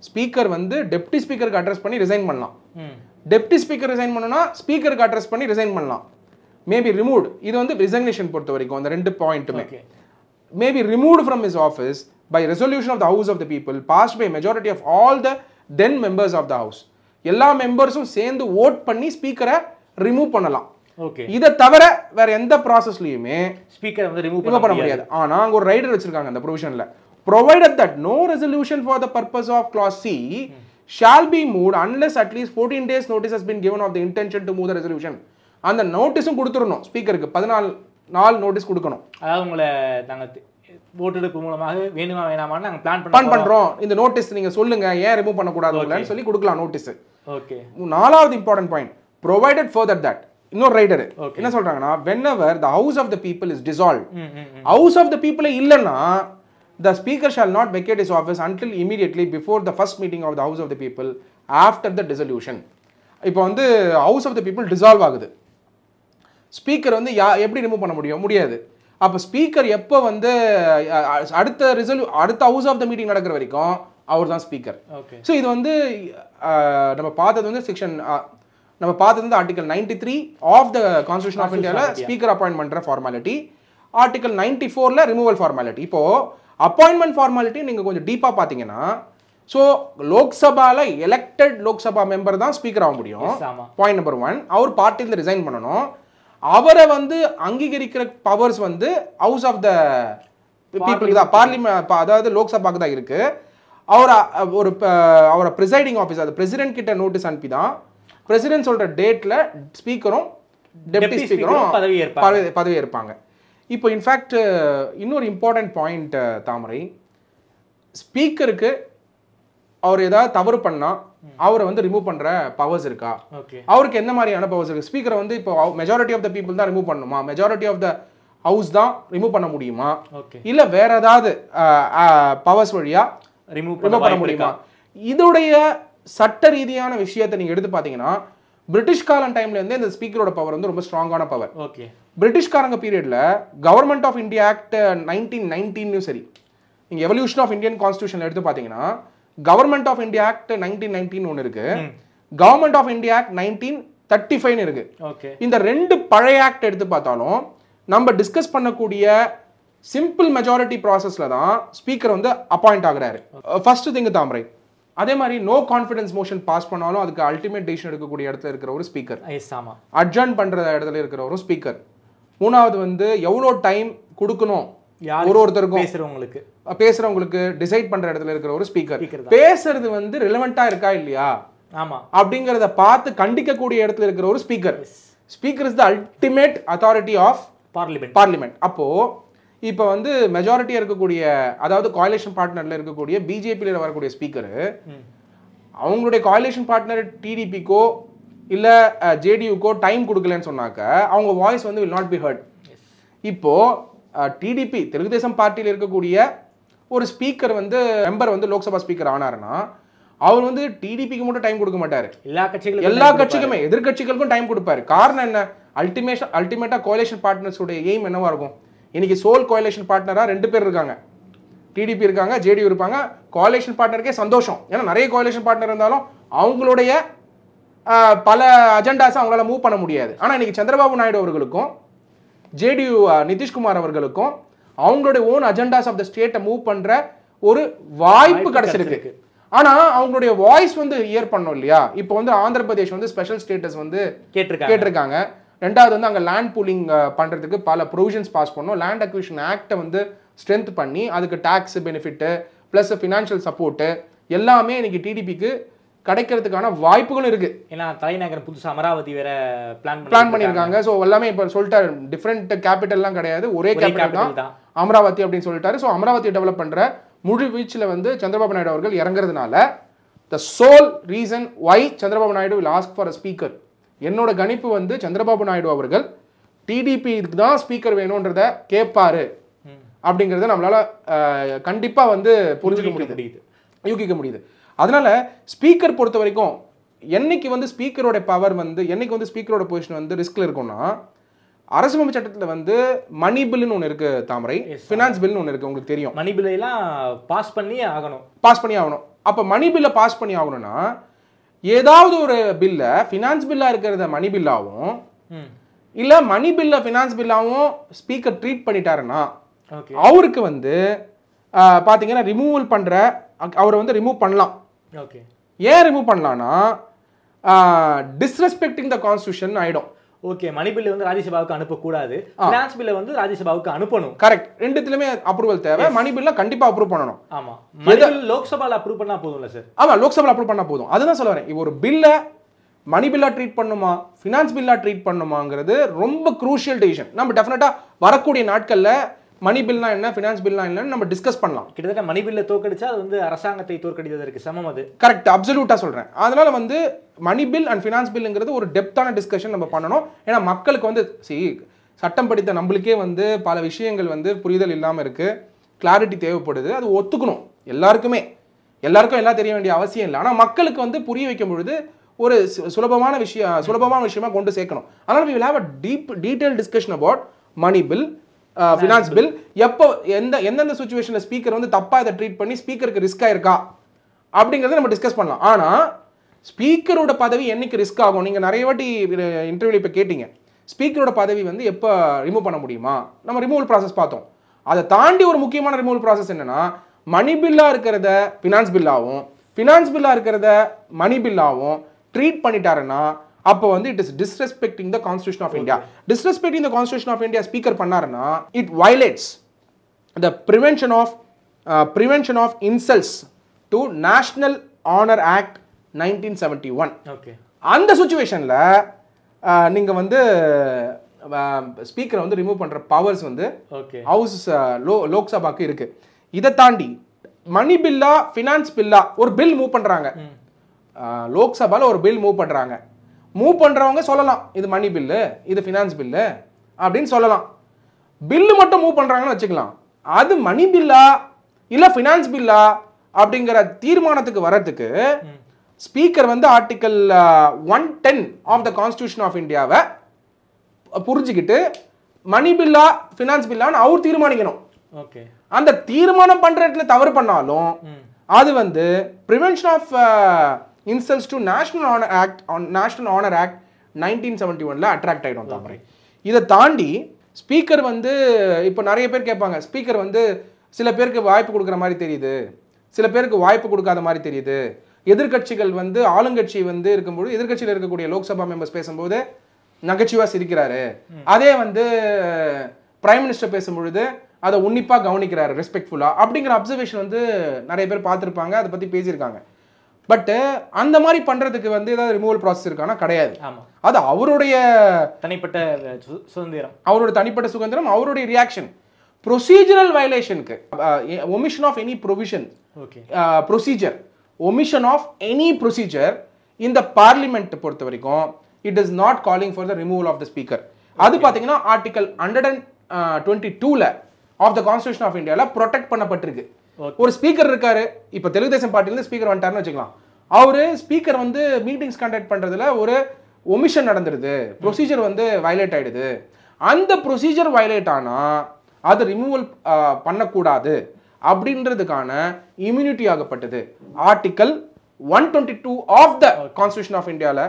Speaker வந்து deputy ஸ்பீக்கருக்கு address பண்ணி resign பண்ணலாம். Deputy speaker resign பண்ணணும்னா ஸ்பீக்கருக்கு address பண்ணி resign பண்ணலாம். Maybe removed, இது வந்து ரிசைக்னேஷன் பொறுத்த வரைக்கும் அந்த ரெண்டு பாயிண்ட்டுமே maybe removed from his office by resolution of the house of the people passed by majority of all the then members of the house. எல்லா மெம்பர்ஸும் சேர்ந்து ஓட் பண்ணி ஸ்பீக்கரை ரிமூவ் பண்ணலாம். இதை தவிர வேற எந்த ப்ராசஸ்லயுமே ஸ்பீக்கரை வந்து ரிமூவ் பண்ண முடியாது. ஆனா அங்க ஒரு ரைடர் வச்சிருக்காங்க அந்த ப்ரொவிஷன்ல, provided that no resolution for the purpose of clause C shall be moved unless at least 14 days notice has been given of the intention to move the resolution. அந்த நோட்டீஸும் கொடுத்துடணும் ஸ்பீக்கருக்கு, 14 நாள் நோட்டீஸ் கொடுக்கணும். அதாவது உங்களை நாங்கள் ஓட்டெடுப்பு மூலமாக வேணுமா வேணாமான்னு நாங்கள் பிளான் பண்ணுறோம், இந்த நோட்டீஸ் நீங்கள் சொல்லுங்க ஏன் ரிமூவ் பண்ணக்கூடாதுன்னு சொல்லி கொடுக்கலாம் நோட்டீஸ். ஓகே. நாலாவது important point, provided further that இன்னொரு ரைடர் என்ன சொல்றாங்கன்னா, whenever the house of the people is dissolved, house of the people இல்லைன்னா the speaker shall not vacate his office until immediately before the first meeting of the house of the people after the dissolution. இப்போ வந்து house of the people dissolve ஆகுது, speaker வந்து எப்படி remove பண்ண முடியாது. அப்போ speaker எப்போ வந்து அடுத்த ஹவுஸ் ஆஃப் த மீட்டிங் நடக்கிற வரைக்கும் அவர் தான் ஸ்பீக்கர். ஸோ இது வந்து நம்ம பார்த்தது வந்து article 93 of the constitution of இந்தியாவில் ஸ்பீக்கர் அப்பாயின்ட் பண்ணுற ஃபார்மாலிட்டி, ஆர்டிகல் 94ல் ரிமூவல் ஃபார்மாலிட்டி. இப்போ அப்பாயின்மெண்ட் ஃபார்மாலிட்டி நீங்கள் கொஞ்சம் டீப்பாக பார்த்தீங்கன்னா, ஸோ லோக்சபாவில் எலெக்டட் லோக்சபா மெம்பர் தான் ஸ்பீக்கர் ஆக முடியும். பாயிண்ட் நம்பர் 1, அவர் பார்ட்டியில் ரிசைன் பண்ணணும். அவரை வந்து அங்கீகரிக்கிற பவர்ஸ் வந்து ஹவுஸ் ஆஃப் த பீப்புளுக்கு தான், பார்லிமெண்ட் அதாவது லோக்சபாக்கு தான் இருக்கு. அவரை ப்ரிசைடிங் ஆஃபீஸ் அது பிரசிடென்ட் கிட்ட நோட்டீஸ் அனுப்பி தான் பிரசிடென்ட் சொல்ற டேட்ல ஸ்பீக்கரும் டெப்டி ஸ்பீக்கரும் பதவி ஏற்பாங்க. இப்போ இன்ஃபேக்ட் இன்னொரு இம்பார்ட்டன்ட் பாயிண்ட் தாமரை, ஸ்பீக்கருக்கு அவர் ஏதாவது தவறு பண்ணா அவரை வந்து ரிமூவ் பண்ற பவர்ஸ் இருக்கா, அவருக்கு என்ன மாதிரியான பவர்ஸ் இருக்கு? ஸ்பீக்கரை வந்து இப்போ மெஜாரிட்டி ஆஃப் த பீப்புள் தான் ரிமூவ் பண்ணணுமா, மெஜாரிட்டி ஆஃப் த ஹவுஸ் தான் ரிமூவ் பண்ண முடியுமா, இல்ல வேற ஏதாவது பவர்ஸ் வழியா ரிமூவ் பண்ண முடியுமா? இதோடைய சட்ட ரீதியான விஷயத்தை நீங்க எடுத்து பாத்தீங்கன்னா, பிரிட்டிஷ் காலம் டைம்ல இருந்து இந்த ஸ்பீக்கரோட பவர் வந்து ரொம்ப ஸ்ட்ராங்கான பவர். பிரிட்டிஷ்காரங்க பீரியட்ல கவர்மெண்ட் ஆஃப் இந்தியா ஆக்ட் 1919 சரி, நீங்க எவல்யூஷன் ஆஃப் இந்தியன் கான்ஸ்டிடியூஷன் எடுத்து பாத்தீங்கன்னா, கவர்மெண்ட் ஆஃப் இந்தியா ஆக்ட் 1919 ஒன்று இருக்கு, கவர்மெண்ட் ஆஃப் இந்தியா ஆக்ட் 1935 இருக்கு. இந்த ரெண்டு பழைய ஆக்ட் எடுத்து பார்த்தாலும் நம்ம டிஸ்கஸ் பண்ணக்கூடிய சிம்பிள் மெஜாரிட்டி ப்ராசஸ்ல தான் ஸ்பீக்கர் வந்து அப்பாயிண்ட் ஆகுறாரு. ஃபர்ஸ்ட் திங் தாமரை, அதே மாதிரி நோ கான்ஃபிடன்ஸ் மோஷன் பாஸ் பண்ணாலும் அதுக்கு அல்டிமேட் டிசிஷன் எடுக்கக்கூடிய இடத்துல இருக்கிற ஒரு ஸ்பீக்கர், அட்ஜர்ன் பண்ற இடத்துல இருக்கிற ஒரு ஸ்பீக்கர். மூணாவது வந்து எவ்வளோ டைம் கொடுக்கணும் ஒருத்தருக்கும் பேசுறவங்களுக்கு டிசைட் பண்ற இடத்துல இருக்கிற ஒரு ஸ்பீக்கர். பேசுறது வந்து ரிலவெண்டா இருக்கா இல்லையா அப்படிங்கறத பார்த்து கண்டிக்கக்கூடிய இடத்துல இருக்கிற ஒரு speaker. Speaker is the ultimate authority of parliament. அப்போ இப்போ வந்து மெஜாரிட்டியா இருக்கக்கூடிய, அதாவது கோயலேஷன் பார்ட்னர்ல இருக்கக்கூடிய பிஜேபியில வரக்கூடிய ஸ்பீக்கர் அவங்களுடைய கோயலேஷன் பார்ட்னர் டிடிபிக்கோ இல்ல ஜேடியூக்கோ டைம் கொடுக்கலன்னு சொன்னாக்க அவங்க வாய்ஸ் வந்து will not be heard. இப்போ டிடிபி தெலுங்கு தேசம் பார்ட்டியில் இருக்கக்கூடிய ஒரு ஸ்பீக்கர் வந்து மெம்பர் வந்து லோக்சபா ஸ்பீக்கர் ஆனாருன்னா அவர் வந்து டிடிபிக்கு மட்டும் டைம் கொடுக்க மாட்டாரு, எல்லா கட்சிக்குமே எதிர்கட்சிகளுக்கும் டைம் கொடுப்பாரு. காரணம் என்ன? அல்டிமேட்டா கோயலேஷன் பார்ட்னர்ஸ் உடைய எய்ம் என்னவா இருக்கும்? இன்னைக்கு சோல் கோயலேஷன் பார்ட்னரா 2 பேர் இருக்காங்க, டிடிபி இருக்காங்க, ஜேடியூ இருப்பாங்க. கோயலேஷன் பார்ட்னருக்கே சந்தோஷம், ஏன்னா நிறைய கோயலேஷன் பார்ட்னர் இருந்தாலும் அவங்களுடைய பல அஜெண்டாஸை அவங்களால மூவ் பண்ண முடியாது. ஆனா இன்னைக்கு சந்திரபாபு நாயுடு அவர்களுக்கும் ஜேடியூ நிதிஷ்குமார் அவர்களுக்கும் அவங்களுடைய ஓன் அஜெண்டாஸ் ஆஃப் த ஸ்டேட்டை மூவ் பண்ற ஒரு வாய்ப்பு கிடைச்சிருக்கு. ஆனா அவங்களுடைய வாய்ஸ் வந்து ஹியர் பண்ணோம் இல்லையா? இப்போ வந்து ஆந்திர பிரதேஷ் வந்து ஸ்பெஷல் ஸ்டேட்டஸ் வந்து கேட்டிருக்காங்க. ரெண்டாவது வந்து அங்கே லேண்ட் பூலிங் பண்ணுறதுக்கு பல ப்ரொவிஷன்ஸ் பாஸ் பண்ணோம். லேண்ட் அக்விஷன் ஆக்டை வந்து ஸ்ட்ரென்த் பண்ணி அதுக்கு tax benefit plus financial support எல்லாமே இன்னைக்கு டிடிபிக்கு கிடைக்கிறதுக்கான வாய்ப்புகளும் இருக்கு. ஏன்னா தலைநகரம் புதுசு அமராவதி வேற பிளான் பண்ணியிருக்காங்க. ஸோ எல்லாமே இப்போ சொல்லிட்டாரு, டிஃப்ரெண்ட் கேபிட்டல்லாம் கிடையாது, ஒரே கேபிட்டல் தான் அமராவதி அப்படின்னு சொல்லிட்டாரு. ஸோ அமராவதியை டெவலப் பண்ணுற முழு வீச்சில் வந்து சந்திரபாபு நாயுடு அவர்கள் இறங்குறதுனால the sole reason why Chandrababu Naidu will ask for a speaker. என்னோட கணிப்பு வந்து சந்திரபாபு நாயுடு அவர்கள் டிடிபிக்கு தான் ஸ்பீக்கர் வேணும்ன்றத கேட்பாரு அப்படிங்கிறத நம்மளால கண்டிப்பாக வந்து புரிஞ்சுக்க முடியுது, யூகிக்க முடியுது. அதனால ஸ்பீக்கர் பொறுத்த வரைக்கும் என்னைக்கு வந்து ஸ்பீக்கரோட பவர் வந்து என்னைக்கு வந்து ஸ்பீக்கரோட பொசிஷன் வந்து ரிஸ்க்ல இருக்கும்னா, அரசியலமைப்பு சட்டத்தில் வந்து மணி பில்லுன்னு ஒன்று இருக்கு தாமரை, ஃபினான்ஸ் பில்னு ஒன்று இருக்கு, உங்களுக்கு தெரியும். மணி பில் எல்லாம் பாஸ் பண்ணி ஆகணும். அப்போ மணி பில்லை பாஸ் பண்ணி ஆகணும்னா ஏதாவது ஒரு பில்லை ஃபினான்ஸ் பில்லா இருக்கிறத மணி பில்லாவும் இல்லை மணி பில்லை ஃபினான்ஸ் பில்லாவும் ஸ்பீக்கர் ட்ரீட் பண்ணிட்டாருன்னா அவருக்கு வந்து பார்த்தீங்கன்னா ரிமூவல் பண்ணுற அவரை வந்து ரிமூவ் பண்ணலாம். ஓகே, ஏன் ரிமூவ் பண்ணலாம்னா டிஸ்ரெஸ்பெக்டிங் த கான்ஸ்டியூஷன் ஆயிடும். ஓகே, மணி பில் வந்து ராஜ்யசபாவுக்கு அனுப்பக்கூடாது, ஃபினான்ஸ் பில்லை வந்து ராஜ்யசபாவுக்கு அனுப்பணும். கரெக்ட், ரெண்டுத்துலயுமே அப்ரூவல் தேவை. மணி பில்ல கண்டிப்பா அப்ரூவ் பண்ணணும். ஆமா, மணி பில் லோக்சபால அப்ரூவ் பண்ணா போதும்ல சார்? ஆமா, லோக்சபால அப்ரூவ் பண்ணா போதும். அதுதான் சொல்ல வரேன். ஒரு பில்ல மணி பில்லா ட்ரீட் பண்ணுமா ஃபினான்ஸ் பில்லா ட்ரீட் பண்ணுமாங்கிறது ரொம்ப குரூஷியல் டிசிஷன். நம்ம டெஃபினட்டா வரக்கூடிய நாட்கள்ல மணி பில்னா என்ன ஃபினான்ஸ் பில்னா என்னன்னு நம்ம டிஸ்கஸ் பண்ணலாம். கிட்டத்தட்ட மணி பில்ல தோற்கடிச்சா அது வந்து அரசாங்கத்தை தோற்கடித்ததற்கு சமம். அது கரெக்ட், அப்சல்யூட்டா சொல்றேன். அதனால வந்து மணி பில் அண்ட் ஃபினான்ஸ் பில்ங்கிறது ஒரு டெப்தான டிஸ்கஷன் நம்ம பண்ணணும். ஏன்னா மக்களுக்கு வந்து சட்டம் படித்த நம்மளுக்கே வந்து பல விஷயங்கள் வந்து புரிதல் இல்லாமல் இருக்கு, கிளாரிட்டி தேவைப்படுது. அது ஒத்துக்கணும். எல்லாருக்கும் எல்லாம் தெரிய வேண்டிய அவசியம் இல்லை. ஆனால் மக்களுக்கு வந்து புரிய வைக்கும் பொழுது ஒரு சுலபமான விஷயமா கொண்டு சேர்க்கணும். அதனால we will have a detailed discussion about money bill, finance bill. எப்போ எந்தெந்த சுச்சுவேஷனில் ஸ்பீக்கர் வந்து தப்பாக இதை ட்ரீட் பண்ணி ஸ்பீக்கருக்கு ரிஸ்க்காக இருக்கா அப்படிங்கிறத நம்ம டிஸ்கஸ் பண்ணலாம். ஆனால் ஸ்பீக்கரோட பதவி என்னைக்கு ரிஸ்க் ஆகும்? நீங்கள் நிறைய வாட்டி இன்டர்வியூவில் இப்போ கேட்டீங்க, ஸ்பீக்கரோட பதவி வந்து எப்போ ரிமூவ் பண்ண முடியுமா? நம்ம ரிமூவல் ப்ராசஸ் பார்த்தோம். அதை தாண்டி ஒரு முக்கியமான ரிமூவல் ப்ராசஸ் என்னன்னா, மணி பில்லாக இருக்கிறத ஃபினான்ஸ் பில்லாகவும் ஃபினான்ஸ் பில்லாக இருக்கிறத மணி பில்லாகவும் ட்ரீட் பண்ணிட்டாருன்னா அப்போ வந்து it is disrespecting the constitution of India. Disrespecting the constitution of India speaker பண்ணாருன்னா it violates the prevention of insults to national honour act 1971. Okay, அந்த சுச்சுவேஷனில் நீங்கள் வந்து ஸ்பீக்கரை வந்து ரிமூவ் பண்ணுற பவர்ஸ் வந்து ஹவுஸ் லோக்சபாக்கு இருக்கு. இதை தாண்டி மணி பில்லா ஃபினான்ஸ் பில்லா ஒரு பில் மூவ் பண்ணுறாங்க, லோக்சபாவில் ஒரு பில் மூவ் பண்ணுறவங்க சொல்லலாம் இது மணி பில்லு இது ஃபினான்ஸ் பில்லு அப்படின்னு சொல்லலாம். பில்லு மட்டும் மூவ் பண்ணுறாங்கன்னு வச்சுக்கலாம். அது மணி பில்லா இல்லை ஃபினான்ஸ் பில்லா அப்படிங்கிற தீர்மானத்துக்கு வர்றதுக்கு ஸ்பீக்கர் வந்து article 110 of the constitution of இந்தியாவை புரிஞ்சுக்கிட்டு மணி பில்லா ஃபினான்ஸ் பில்லான்னு அவர் தீர்மானிக்கணும். ஓகே, அந்த தீர்மானம் பண்ற இடத்துல தவறு பண்ணாலும் அது வந்து prevention of insults to national honour act 1971 attract ஆகிடும் தாமரை. இதை தாண்டி ஸ்பீக்கர் வந்து இப்போ நிறைய பேர் கேட்பாங்க, ஸ்பீக்கர் வந்து சில பேருக்கு வாய்ப்பு கொடுக்குற மாதிரி தெரியுது, சில பேருக்கு வாய்ப்பு கொடுக்காத மாதிரி தெரியுது. எதிர்கட்சிகள் வந்து ஆளுங்கட்சி வந்து இருக்கும்போது எதிர்கட்சியில் இருக்கக்கூடிய லோக்சபா மெம்பர்ஸ் பேசும்போது நகைச்சுவா சிரிக்கிறாரு, அதே வந்து பிரைம் மினிஸ்டர் பேசும்பொழுது அதை உன்னிப்பாக கவனிக்கிறாரு ரெஸ்பெக்ட்ஃபுல்லா அப்படிங்கிற அப்சர்வேஷன் வந்து நிறைய பேர் பார்த்துருப்பாங்க, அதை பற்றி பேசியிருக்காங்க. பட் அந்த மாதிரி பண்றதுக்கு வந்து ஏதாவது ரிமூவல் ப்ராசஸ் இருக்கானா? கிடையாது. அது அவருடைய தனிப்பட்ட சுதந்திரம், அவருடைய ரியாக்ஷன். ப்ரொசீஜரல் வயலேஷனுக்கு omission of any provision procedure omission of any procedure இந்த பார்லிமெண்ட் பொறுத்த வரைக்கும் it is not calling for the removal of the speaker. அது பார்த்தீங்கன்னா article 122 of the constitution of இந்தியாவில் ப்ரொடெக்ட் பண்ணப்பட்டிருக்கு. ஒரு ஸ்பீக்கர் இருக்காரு, இப்போ தெலுங்கு தேசம் பார்ட்டிலேருந்து ஸ்பீக்கர் வந்துட்டாருன்னு வச்சுக்கலாம். அவரு ஸ்பீக்கர் வந்து மீட்டிங்ஸ் கண்டக்ட் பண்றதுல ஒரு ஒமிஷன் நடந்துருது, ப்ரொசீஜர் வந்து வயலேட் ஆயிடுது. அந்த ப்ரொசீஜர் வயலேட் ஆனா அது ரிமூவல் பண்ணக்கூடாது அப்படின்றதுக்கான இம்யூனிட்டி ஆகப்பட்டது article 122 of the constitution of இந்தியாவில்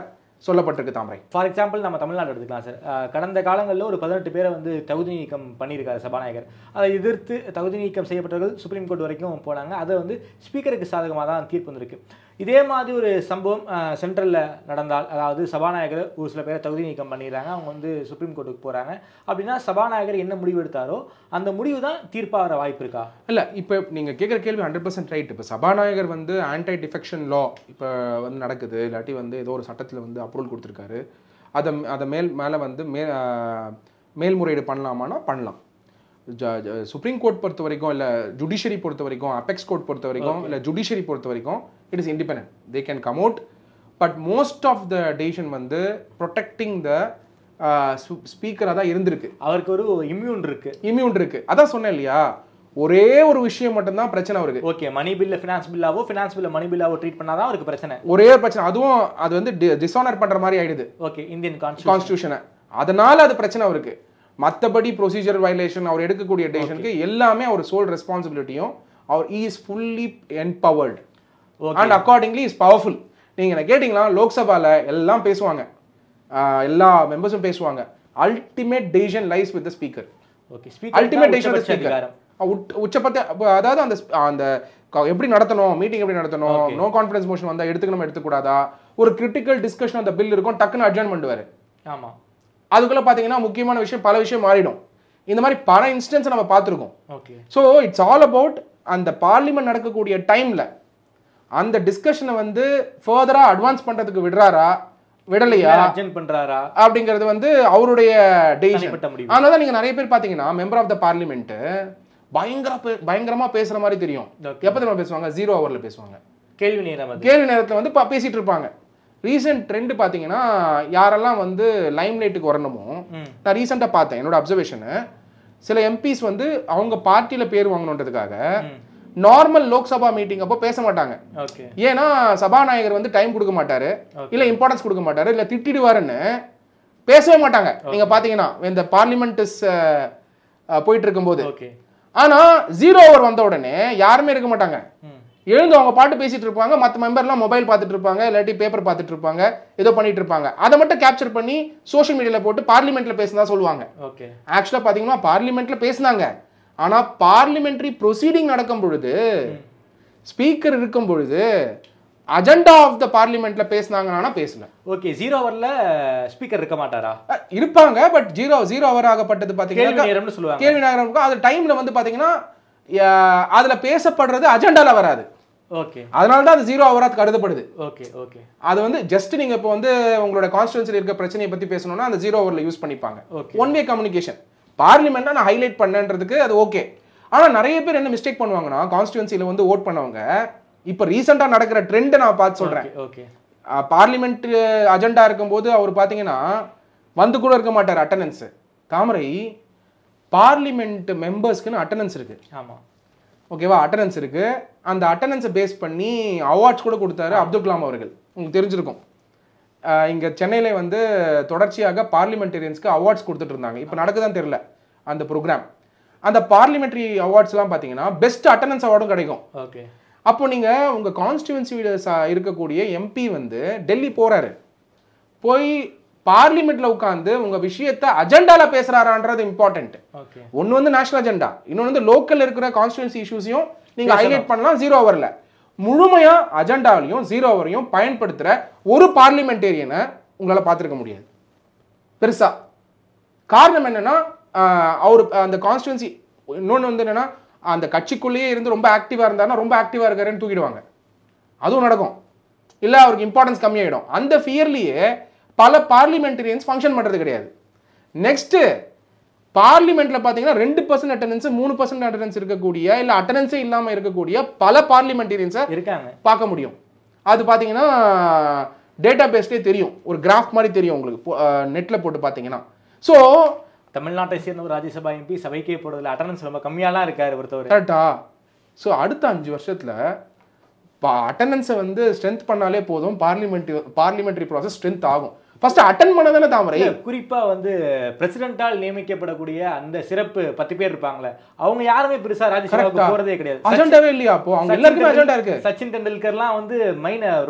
சொல்லப்பட்டிருக்கு தாமரை. ஃபார் எக்ஸாம்பிள் நம்ம தமிழ்நாடு எடுத்துக்கலாம் சார். கடந்த காலங்களில் ஒரு 18 பேரை வந்து தகுதி நீக்கம் பண்ணியிருக்காரு சபாநாயகர். அதை எதிர்த்து தகுதி நீக்கம் செய்யப்பட்டவர்கள் சுப்ரீம் கோர்ட் வரைக்கும் போனாங்க. அதை வந்து ஸ்பீக்கருக்கு சாதகமாக தான் தீர்ப்பு வந்திருக்கு. இதே மாதிரி ஒரு சம்பவம் சென்ட்ரலில் நடந்தால், அதாவது சபாநாயகர் ஒரு சில பேரை தகுதி நீக்கம் பண்ணிடுறாங்க, அவங்க வந்து சுப்ரீம் கோர்ட்டுக்கு போகிறாங்க அப்படின்னா சபாநாயகர் என்ன முடிவு எடுத்தாரோ அந்த முடிவு தான் தீர்ப்பாகிற வாய்ப்பு இருக்கா? இல்லை, இப்போ நீங்கள் கேட்குற கேள்வி 100% ரைட். இப்போ சபாநாயகர் வந்து ஆன்டி டிஃபெக்ஷன் லா இப்போ வந்து நடக்குது, இல்லாட்டி வந்து ஏதோ ஒரு சட்டத்தில் வந்து அப்ரூவல் கொடுத்துருக்காரு, அதை மேலே வந்து மேல்முறையீடு பண்ணலாமான்னா பண்ணலாம். சுப்ரீம் கோர்ட் பொறுத்த வரைக்கும், இல்லை ஜுடிஷியரி பொறுத்த வரைக்கும், அபெக்ஸ் கோர்ட் பொறுத்த வரைக்கும், இல்லை ஜுடிஷியரி பொறுத்த வரைக்கும் it is independent. They can come out. But most of the decision வந்து ப்ரொடெக்டிங் த ஸ்பீக்கராக தான் இருந்திருக்கு. அவருக்கு ஒரு இம்யூன் இருக்கு. அதான் சொன்னேன் இல்லையா, ஒரே ஒரு விஷயம் மட்டும்தான் பிரச்சனை அவருக்கு. ஓகே, மணி பில்ல ஃபினான்ஸ் பில்லாவோ, ஃபினான்ஸ் பில்ல மணி பில்லாவோ ட்ரீட் பண்ணாதான் அவருக்கு பிரச்சனை. ஒரே பிரச்சனை, அதுவும் அது வந்து டிஸ்ஆனர் பண்ற மாதிரி ஆயிடுது. ஓகே, இந்தியன் கான்ஸ்டிடியூஷனை. அதனால அது பிரச்சனை அவருக்கு. மற்றபடி ப்ரொசீஜர் வயலேஷன், அவர் எடுக்கக்கூடிய டெசிஷனுக்கு எல்லாமே அவர் சோல் ரெஸ்பான்சிபிலிட்டியும். அவர் is fully empowered and accordingly is powerful. நீங்க கேட்டீங்களா, லோக்சபால எல்லாம் பேசுவாங்க, எல்லா மெம்பர்ஸும் பேசுவாங்க. Ultimate decision lies with the speaker. Okay, speaker ultimate decision speaker. உச்சபட்ச, அதாவது அந்த எப்படி நடத்தணும், மீட்டிங் எப்படி நடத்தணும், நோ கான்ஃபிடன்ஸ் மோஷன் வந்தா எடுத்துக்கணும் எடுத்துக்கூடாதா, ஒரு கிரிட்டிக்கல் டிஸ்கஷன் அந்த பில் இருக்கும், டக்குன்னு அட்ஜர்ன் பண்ணுவாரு. ஆமா, அதுக்குள்ள பாத்தீங்கன்னா முக்கியமான விஷயம், பல விஷயம் மாறிடும். இந்த மாதிரி பல இன்ஸ்டன்ஸ் நம்ம பார்த்துருக்கோம். ஸோ இட்ஸ் ஆல் அபவுட் அந்த பார்லிமெண்ட் நடக்கக்கூடிய டைம்ல அந்த டிஸ்கஷனை வந்து ஃபர்தரா அட்வான்ஸ் பண்றதுக்கு விடுறாரா விடலையா பண்றாரா அப்படிங்கிறது வந்து அவருடைய டெசிஷன். அதனால நீங்க நிறைய பேர் பாத்தீங்கன்னா மெம்பர் ஆஃப் த பார்லிமெண்ட் பயங்கரமா பேசுற மாதிரி தெரியும். எப்ப தெரியுமா பேசுவாங்க? 0 ஹவர்ல பேசுவாங்க. கேள்வி நேரத்துல வந்து பேசிட்டு இருப்பாங்க. ரீசெண்ட் ட்ரெண்ட் பார்த்தீங்கன்னா, யாரெல்லாம் வந்து லைம் லைட்டுக்கு வரணுமோ, நான் ரீசெண்டாக பார்த்தேன், என்னோட அப்சர்வேஷனு, சில எம்பிஸ் வந்து அவங்க பார்ட்டியில் பேர் வாங்கணுன்றதுக்காக நார்மல் லோக்சபா மீட்டிங் அப்போ பேச மாட்டாங்க. ஏன்னா சபாநாயகர் வந்து டைம் கொடுக்க மாட்டாரு, இல்லை இம்பார்ட்டன்ஸ் கொடுக்க மாட்டாரு, இல்லை திட்டிடுவாருன்னு பேசவே மாட்டாங்க. நீங்கள் பார்த்தீங்கன்னா இந்த பார்லிமெண்ட் போயிட்டு இருக்கும்போது. ஆனால் 0 ஹவர் வந்த உடனே யாருமே இருக்க மாட்டாங்க, எழுந்து அவங்க பாட்டு பேசிட்டு இருப்பாங்க. மற்ற மெம்பர்லாம் மொபைல் பார்த்துட்டு இருப்பாங்க, இல்லாட்டி பேப்பர் பார்த்துட்டு இருப்பாங்க, ஏதோ பண்ணிட்டு இருப்பாங்க. அதை மட்டும் கேப்சர் பண்ணி சோஷியல் மீடியாவில் போட்டு பார்லிமெண்ட்ல பேசினா சொல்லுவாங்க. ஆக்சுவலாக பார்த்தீங்கன்னா பார்லிமெண்ட்ல பேசினாங்க, ஆனால் பார்லிமெண்ட்ரி ப்ரொசீடிங் நடக்கும் பொழுது, ஸ்பீக்கர் இருக்கும் பொழுது, அஜெண்டா ஆஃப் த பார்லிமெண்ட்ல பேசினாங்கன்னா பேசல. ஓகே, 0 ஹவர்ல ஸ்பீக்கர் இருக்க மாட்டாரா? இருப்பாங்க, பட் 0 ஹவர் ஆகப்பட்டது பார்த்தீங்கன்னா கேள்வி நேரம். அது டைம்ல வந்து பார்த்தீங்கன்னா அதுல பேசப்படுறது அஜெண்டால வராது. ஓகே, அதனால தான் அது 0 ஹவரா கருதப்படுது. ஓகே ஓகே, அது வந்து ஜஸ்ட் நீங்க இப்போ வந்து உங்களோட கான்ஸ்டிட்யூன்சில இருக்க பிரச்சனையை பத்தி பேசணும்னா அந்த 0 ஹவர்ல யூஸ் பண்ணிப்பாங்க. One way communication. பார்லிமெண்ட்னா நான் ஹைலைட் பண்ணன்றதுக்கு அது ஓகே. ஆனா நிறைய பேர் என்ன மிஸ்டேக் பண்ணுவாங்கன்னா, கான்ஸ்டிட்யூன்சில வந்து ஓட் பண்ணவங்க, இப்போ ரீசெண்டா நடக்கிற ட்ரெண்ட் நான் பார்த்து சொல்றேன். ஓகே, பார்லிமெண்ட் அஜெண்டா இருக்கும்போது அவர் பாத்தீங்கன்னா வந்து கூட இருக்க மாட்டார் அட்டெண்டன்ஸ். தாமரை பார்லிமெண்ட் மெம்பர்ஸ்க்குன்னு அட்டெண்டன்ஸ் இருக்கு. ஆமா, ஓகேவா, அட்டெண்டன்ஸ் இருக்கு. அந்த அட்டெண்டன்ஸை பேஸ் பண்ணி அவார்ட்ஸ் கூட கொடுத்தாரு அப்துல் கலாம் அவர்கள். உங்களுக்கு தெரிஞ்சிருக்கும், இங்க சென்னையில வந்து தொடர்ச்சியாக பார்லிமெண்டேரியன்ஸ்க்கு அவார்ட்ஸ் கொடுத்துட்டு இருந்தாங்க. இப்போ நடக்குதான்னு தெரியல அந்த ப்ரோக்ராம். அந்த பார்லிமெண்ட்ரி அவார்ட்ஸ்லாம் பார்த்தீங்கன்னா பெஸ்ட் அட்டெண்டன்ஸ் அவார்டும் கிடைக்கும். ஓகே, அப்போ நீங்க உங்க கான்ஸ்டிட்யூன்சி இருக்கக்கூடிய எம்பி வந்து டெல்லி போறாரு, போய் பார்லிமெண்ட்ல உட்கார்ந்து உங்க விஷயத்தை அஜெண்டால பேசுறாரான்றது இம்பார்ட்டன்ட். ஒன்னு வந்து நேஷனல் அஜெண்டா, இன்னொன்று வந்து லோக்கல் இருக்கிற கான்ஸ்டிட்யூன்சி இஷ்யூஸையும் நீங்க ஹைலைட் பண்ணலாம் 0 ஹவர்ல. முழுமையா அஜெண்டாவையும் 0 ஹவரையும் பயன்படுத்துற ஒரு பார்லிமெண்டேரியனை உங்களால பார்த்துருக்க முடியாது பெருசா. காரணம் என்னன்னா, அவர் அந்த கான்ஸ்டிட்யூன்சி, இன்னொன்று வந்து என்னன்னா, அந்த கட்சிக்குள்ளேயே இருந்து ரொம்ப ஆக்டிவா இருந்தாருன்னா ரொம்ப ஆக்டிவா இருக்காருன்னு தூக்கிடுவாங்க. அதுவும் நடக்கும். இல்ல அவருக்கு இம்பார்ட்டன்ஸ் கம்மியாயிடும். அந்த ஃபியர்லயே பல பார்லிமெண்டரியன்ஸ் ஃபங்க்ஷன் பண்றது கிடையாது. நெக்ஸ்ட் பார்லிமெண்ட்ல பாத்தீங்கன்னா 2% அட்டெண்டன்ஸ், 3% அட்டெண்டன்ஸ் இருக்கக்கூடிய, இல்ல அட்டெண்டன்ஸே இல்லாம இருக்கக்கூடிய பல பார்லிமெண்டரியன்ஸை இருக்காங்க பார்க்க முடியும். அது பாத்தீங்கன்னா டேட்டா பேஸ்லேயே தெரியும், ஒரு கிராஃப் மாதிரி தெரியும் உங்களுக்கு நெட்ல போட்டு பாத்தீங்கன்னா. ஸோ தமிழ்நாட்டை சேர்ந்த ஒரு ராஜ்யசபா எம்பி சபைக்கே போடுறதுல அட்டெண்டன்ஸ் ரொம்ப கம்மியாலாம் இருக்காரு ஒருத்தவர். கரெக்டா? ஸோ அடுத்த 5 வருஷத்துல அட்டெண்டன்ஸை வந்து ஸ்ட்ரென்த் பண்ணாலே போதும், பார்லிமெண்ட்ரி ப்ராசஸ் ஸ்ட்ரென்த் ஆகும். ஃபர்ஸ்ட் அட்டெண்ட் பண்ணதானே தாமரை. குறிப்பா வந்து பிரசிடென்ட்டால் நியமிக்கப்படக்கூடிய அந்த சிறப்பு 10 பேர் இருப்பாங்களே, அவங்க யாருமே பெருசா ராஜ்யசபாவுக்கு போறதே கிடையாது. அஜெண்டாவே இல்லையா? அப்போ அவங்க எல்லாருக்குமே அஜெண்டா இருக்கு. சச்சின் டெண்டுல்கர்லாம் வந்து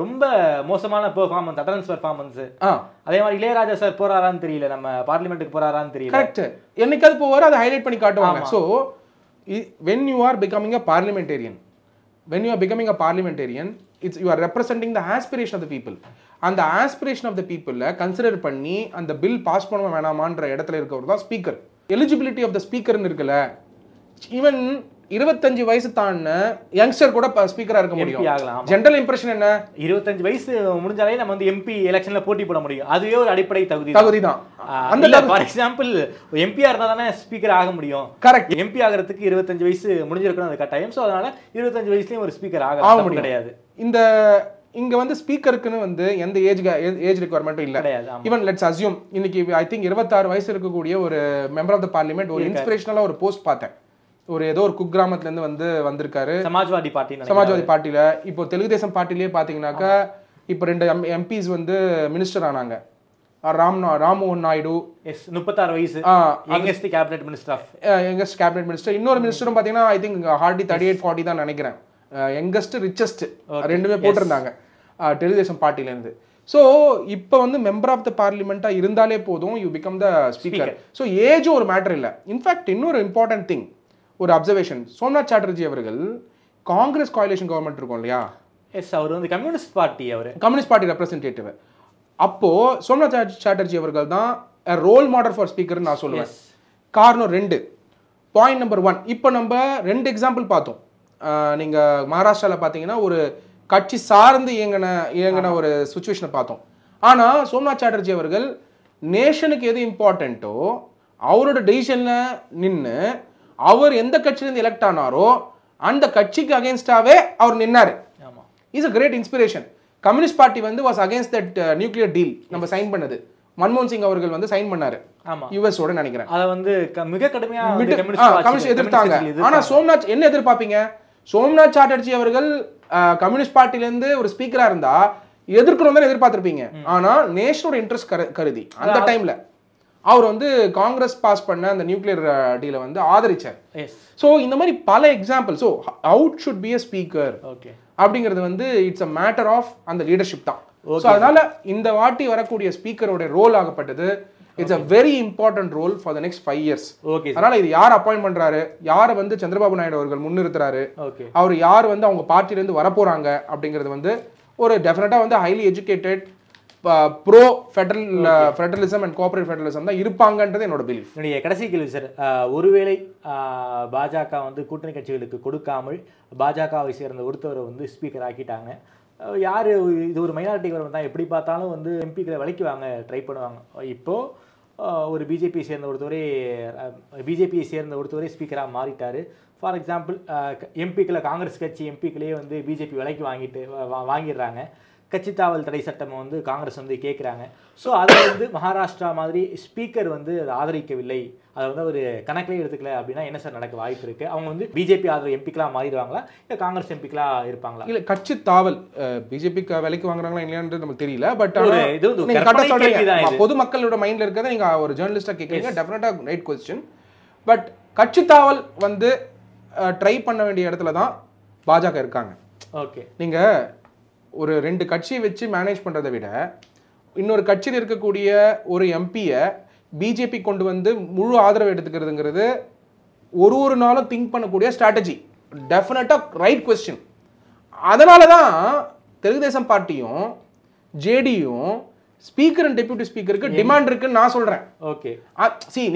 ரொம்ப மோசமான பெர்ஃபார்மன்ஸ், அட்டெண்டன்ஸ் பெர்ஃபார்மன்ஸ். அதே மாதிரி இளையராஜா சார் போறாரான்னு தெரியல, நம்ம பார்லிமெண்ட்டுக்கு போறாரான்னு தெரியல. கரெக்ட். என்னைக்காவது போவாரு, அதை ஹைலைட் பண்ணி காட்டுவாங்க. So when you are becoming a parliamentarian, you are representing the aspiration of the people. அந்த aspiration of the people consider பண்ணி அந்த பில் பாஸ் பண்ண வேணாமான்ற இடத்துல இருக்கவர் தான் ஸ்பீக்கர். எலிஜிபிலிட்டி ஆஃப் த ஸ்பீக்கர்னு இருக்குல்ல, ஈவன் 25 வயசு தாண்டின யங்ஸ்டர் கூட ஸ்பீக்கரா இருக்க முடியும். ஜெனரல் இம்ப்ரெஷன் என்ன, 25 வயசு முடிஞ்சாலே நம்ம வந்து எம்பி எலெக்ஷன்ல போட்டி போட முடியும். அதுவே ஒரு அடிப்படை தகுதி தான். அந்த ஃபார் எக்ஸாம்பிள் எம்பியா இருந்தா தானே ஸ்பீக்கர் ஆக முடியும். கரெக்ட். எம்பி ஆகிறதுக்கு 25 வயசு முடிஞ்சிருக்கணும் அது கட்டாயம். ஸோ அதனால 25 வயசுலயும் ஒரு ஸ்பீக்கர் ஆக முடியும் கிடையாது. இந்த இங்க வந்து ஸ்பீக்கருக்குன்னு வந்து எந்த ஏஜ் ரிக்வயர்மெண்ட்டும் இல்ல. ஈவன் லெட்ஸ் அஸ்யூம் இன்னைக்கு ஐ திங்க் 26 வயசு இருக்கக்கூடிய ஒரு மெம்பர் ஆஃப் த பார்லிமெண்ட் ஒரு இன்ஸ்பிரேஷனலா ஒரு போஸ்ட் பார்த்தேன். ஒரு ஏதோ ஒரு குக்கிராமத்துல இருந்து வந்திருக்காரு சமாஜ்வாதி பார்ட்டில. இப்போ தெலுங்கு தேசம் பார்ட்டிலேயே பாத்தீங்கன்னாக்கா இப்போ 2 எம்பிஸ் வந்து மினிஸ்டர் ஆனாங்க. ராமு நாயுடு 36 வயசு, யங்கஸ்ட் கேபினெட் மினிஸ்டர். இன்னொரு மினிஸ்டரும் பாத்தீங்கன்னா ஐ திங்க் ஹார்ட்லி 38-40 தான் நினைக்கிறேன். யங்கஸ்ட் ரிச்சஸ்ட் ரெண்டுமே போட்டிருந்தாங்க தெலுங்கு தேசம் பார்ட்டில இருந்து. ஸோ இப்போ வந்து மெம்பர் ஆஃப் த பார்லிமெண்டா இருந்தாலே போதும், you become the speaker. So ஏஜும் ஒரு மேட்டர் இல்லை. இன்ஃபேக்ட் இன்னொரு இம்பார்ட்டன்ட் திங், ஒரு அப்சர்வேஷன், சோம்நாத் சாட்டர்ஜி அவர்கள் காங்கிரஸ் கோயலேஷன் கவர்மெண்ட் இருக்கும் இல்லையா, அவர் வந்து கம்யூனிஸ்ட் பார்ட்டி ரெப்ரசன்டேட்டிவ். அப்போ சோம்நாத் சாட்டர்ஜி அவர்கள் தான் ரோல் மாடல் ஃபார் ஸ்பீக்கர் நான் சொல்லுவேன். காரணம் 2. பாயிண்ட் நம்பர் 1, இப்போ நம்ம 2 எக்ஸாம்பிள் பார்த்தோம். நீங்க மகாராஷ்டிராவில் பார்த்தீங்கன்னா ஒரு கட்சி சார்ந்து இயங்கின ஒரு சுச்சுவேஷனை பார்த்தோம். ஆனா சோம்நாத் சாட்டர்ஜி அவர்கள் நேஷனுக்கு எது இம்பார்ட்டன்ட்டோ அவரோட டெசிஷன்ல நின்று அவர் எந்த கட்சியிலிருந்து எலெக்ட் ஆனாரோ அந்த கட்சிக்கு அகேன்ஸ்டாவே அவர் நின்னாரு. Is a great inspiration. Communist party வந்து was against that nuclear deal நம்ம சைன் பண்ணது. மன்மோகன் சிங் அவர்கள் வந்து சைன் பண்ணாரு யுஎஸ் ஓட நினைக்கிறேன். அதை வந்து மிக கடுமையா கம்யூனிஸ்ட் எதிர்த்தாங்க. ஆனா சோம்நாத் என்ன எதிர்பார்ப்பீங்க, சோம்நாத் சாட்டர்ஜி அவர்கள் கம்யூனிஸ்ட் பார்ட்டில இருந்து ஒரு ஸ்பீக்கரா இருந்தா எதிர்க்கணும் தான் எதிர்பார்த்திருப்பீங்க. ஆனா நேஷனோட இன்ட்ரெஸ்ட் கருதி அந்த டைம்ல அவர் வந்து காங்கிரஸ் பாஸ் பண்ண அந்த நியூக்ளியர் டீலை வந்து ஆதரிச்சார். ஸோ இந்த மாதிரி பல example. So out should be a speaker அப்படிங்கிறது வந்து இட்ஸ் அ மேட்டர் ஆஃப் அந்த லீடர்ஷிப் தான். ஸோ அதனால இந்த வாட்டி வரக்கூடிய ஸ்பீக்கரோட ரோல் ஆகப்பட்டது it's a very important role for the next 5 years. அதனால இது யார் அப்பாயிண்ட் பண்றாரு, யாரை வந்து சந்திரபாபு நாயுடு அவர்கள் முன்னிறுத்துறாரு, அவர் யார் வந்து அவங்க பார்ட்டில இருந்து வரப்போறாங்க அப்படிங்கிறது வந்து ஒரு டெஃபினட்டா வந்து highly educated bro federalism and cooperative federalism தான் இருப்பாங்கன்றது என்னோட பிலீஃப். என்னுடைய கடைசி கேள்வி சார், ஒருவேளை பாஜக வந்து கூட்டணி கட்சிகளுக்கு கொடுக்காமல் பாஜகவை சேர்ந்த ஒருத்தவரை வந்து ஸ்பீக்கர் ஆக்கிட்டாங்க, யார் இது ஒரு மைனாரிட்டி கவர்மெண்ட் தான், எப்படி பார்த்தாலும் வந்து எம்பிக்களை விலைக்குவாங்க ட்ரை பண்ணுவாங்க. இப்போது ஒரு பிஜேபியை சேர்ந்த ஒருத்தவரே ஸ்பீக்கராக மாறிட்டார். ஃபார் எக்ஸாம்பிள் எம்பிக்களை காங்கிரஸ் கட்சி எம்பிக்களே வந்து பிஜேபி விலைக்கு வாங்கிடுறாங்க. கட்சி தாவல் தடை சட்டம் வந்து காங்கிரஸ் வந்து கேட்குறாங்க. ஸோ அதை வந்து மகாராஷ்டிரா மாதிரி ஸ்பீக்கர் வந்து அதை ஆதரிக்கவில்லை, அதை வந்து ஒரு கணக்கிலே எடுத்துக்கல அப்படின்னா என்ன சார் நடக்க வாய்ப்பு இருக்கு? அவங்க வந்து பிஜேபி ஆதரவு எம்பிக்கெலாம் மாறிடுவாங்களா, இல்லை காங்கிரஸ் எம்பிக்கெலாம் இருப்பாங்களா? இல்லை, கட்சி தாவல் பிஜேபிக்கு விலைக்கு வாங்குறாங்களா இல்லையான்றது நமக்கு தெரியல. பட் பொதுமக்களோட மைண்ட்ல இருக்கிறத நீங்க ஒரு ஜேர்னலிஸ்டா கேட்குறீங்க, டெஃபினட்டா ரைட் கொஸ்டின். பட் கட்சி தாவல் வந்து ட்ரை பண்ண வேண்டிய இடத்துல தான் பாஜக இருக்காங்க. ஓகே, நீங்க ஒரு 2 கட்சியை வச்சு மேனேஜ் பண்றதை விட இன்னொரு கட்சியில் இருக்கக்கூடிய ஒரு எம்பியை பிஜேபி கொண்டு வந்து முழு ஆதரவு எடுத்துக்கிறதுங்கிறது ஒரு நாளும் திங்க் பண்ணக்கூடிய ஸ்ட்ராட்டஜி. டெஃபினட்டா ரைட் கொஸ்டின். அதனால தான் தெலுங்கு தேசம் பார்ட்டியும் ஜேடியும் ஸ்பீக்கர் அண்ட் டெப்யூட்டி ஸ்பீக்கருக்கு டிமாண்ட் இருக்குன்னு நான் சொல்றேன். ஓகே,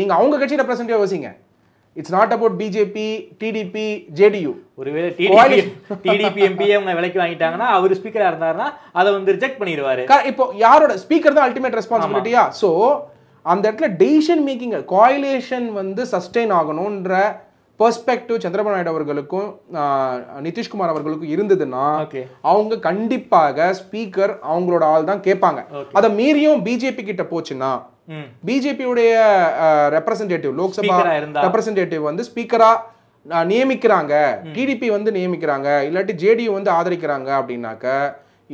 நீங்க அவங்க கட்சி ரெப்ரசன்டேட்டிவ் யோசிங்க. It's not about BJP, TDP, JDU. ஒருவேளை டிடிபி எம்பியை அவங்க விலைக்கு வாங்கிட்டாங்கன்னா அவர் ஸ்பீக்கரா இருந்தாருன்னா அதை வந்து ரிஜெக்ட் பண்ணிடுவாரு. இப்போ யாரோட ஸ்பீக்கர் தான் அல்டிமேட் ரெஸ்பான்சிபிலிட்டியா? ஸோ அந்த இடத்துல டெசிஷன் மேக்கிங் கோயலேஷன் வந்து சஸ்டெயின் ஆகணும்ன்ற பெர்ஸ்பெக்டிவ் சந்திரபாபு நாயுடு அவர்களுக்கும் நிதிஷ்குமார் அவர்களுக்கும் இருந்ததுன்னா அவங்க கண்டிப்பாக ஸ்பீக்கர் அவங்களோட ஆள் தான் கேட்பாங்க. அதை மீறியும் பிஜேபி கிட்ட போச்சுன்னா பிஜேபியுடைய ரெப்ரசன்டேட்டிவ் லோக்சபா ரெப்ரசன்டேட்டிவ் வந்து ஸ்பீக்கரா நியமிக்கிறாங்க, டிடிபி வந்து நியமிக்கிறாங்க, இல்லாட்டி ஜேடியு வந்து ஆதரிக்கிறாங்க அப்படின்னாக்க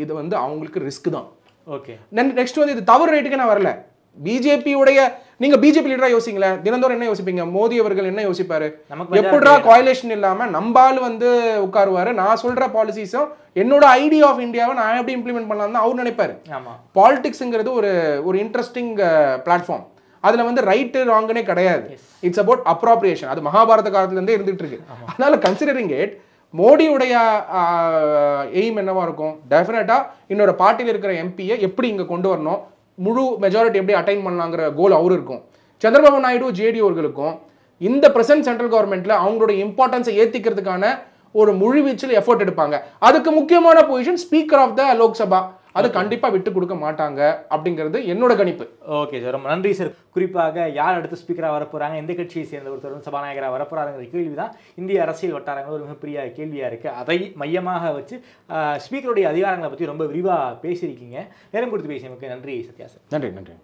இது வந்து அவங்களுக்கு ரிஸ்க் தான். ஓகே. நெக்ஸ்ட் வந்து இது தவறு ரேட்டுக்கு நான் வரல. பிஜேபியுடைய நீங்க பிஜேபி லீடரா யோசிங்களேன், தினந்தோறும் என்ன யோசிப்பீங்க? மோடி அவர்கள் என்ன யோசிப்பாரு? எப்படிடா கோயலேஷன் இல்லாம நம்பால் வந்து உட்காருவாரு, நான் சொல்ற பாலிசிஸும் என்னோட ஐடியா ஆஃப் இந்தியாவை நான் எப்படி இம்ப்ளிமெண்ட் பண்ணலாம் தான் அவர் நினைப்பாரு. பாலிடிக்ஸ்ங்கிறது ஒரு இன்ட்ரெஸ்டிங் பிளாட்ஃபார்ம். அதுல வந்து ரைட்டு ராங்குனே கிடையாது. It's about appropriation. அது மகாபாரத காலத்துல இருந்தே இருந்துட்டு இருக்கு. அதனால கன்சிடரிங் இட், மோடியுடைய எய்ம் என்னவா இருக்கும்? டெஃபினட்டா இன்னொரு பார்ட்டியில் இருக்கிற எம்பியை எப்படி இங்க கொண்டு வரணும், முழு மெஜாரிட்டி எப்படி அட்டைன் பண்ணலாங்கிற கோல் அவரு இருக்கும். சந்திரபாபு நாயுடு ஜேடி அவர்களுக்கும் இந்த பிரசன்ட் சென்ட்ரல் கவர்மெண்ட்ல அவங்களுடைய இம்பார்ட்டன்ஸை ஏத்திக்கிறதுக்கான ஒரு முழுவீச்சில் எஃபோர்ட் எடுப்பாங்க. அதுக்கு முக்கியமான position speaker of the Lok Sabha. அது கண்டிப்பா விட்டு கொடுக்க மாட்டாங்க அப்படிங்கிறது என்னோட கணிப்பு. ஓகே சார், ரொம்ப நன்றி சார். குறிப்பாக யார் அடுத்து ஸ்பீக்கராக வரப்போறாங்க, எந்த கட்சியை சேர்ந்த ஒருத்தர் சபாநாயகராக வரப்போறாங்கிற கேள்வி தான் இந்திய அரசியல் வட்டாரங்கள் ஒரு மிகப்பெரிய கேள்வியாக இருக்குது. அதை மையமாக வச்சு ஸ்பீக்கருடைய அதிகாரங்களை பற்றி ரொம்ப விரிவாக பேசியிருக்கீங்க. நேரம் கொடுத்து பேசியமைக்கு நன்றி சத்யா சார். நன்றி.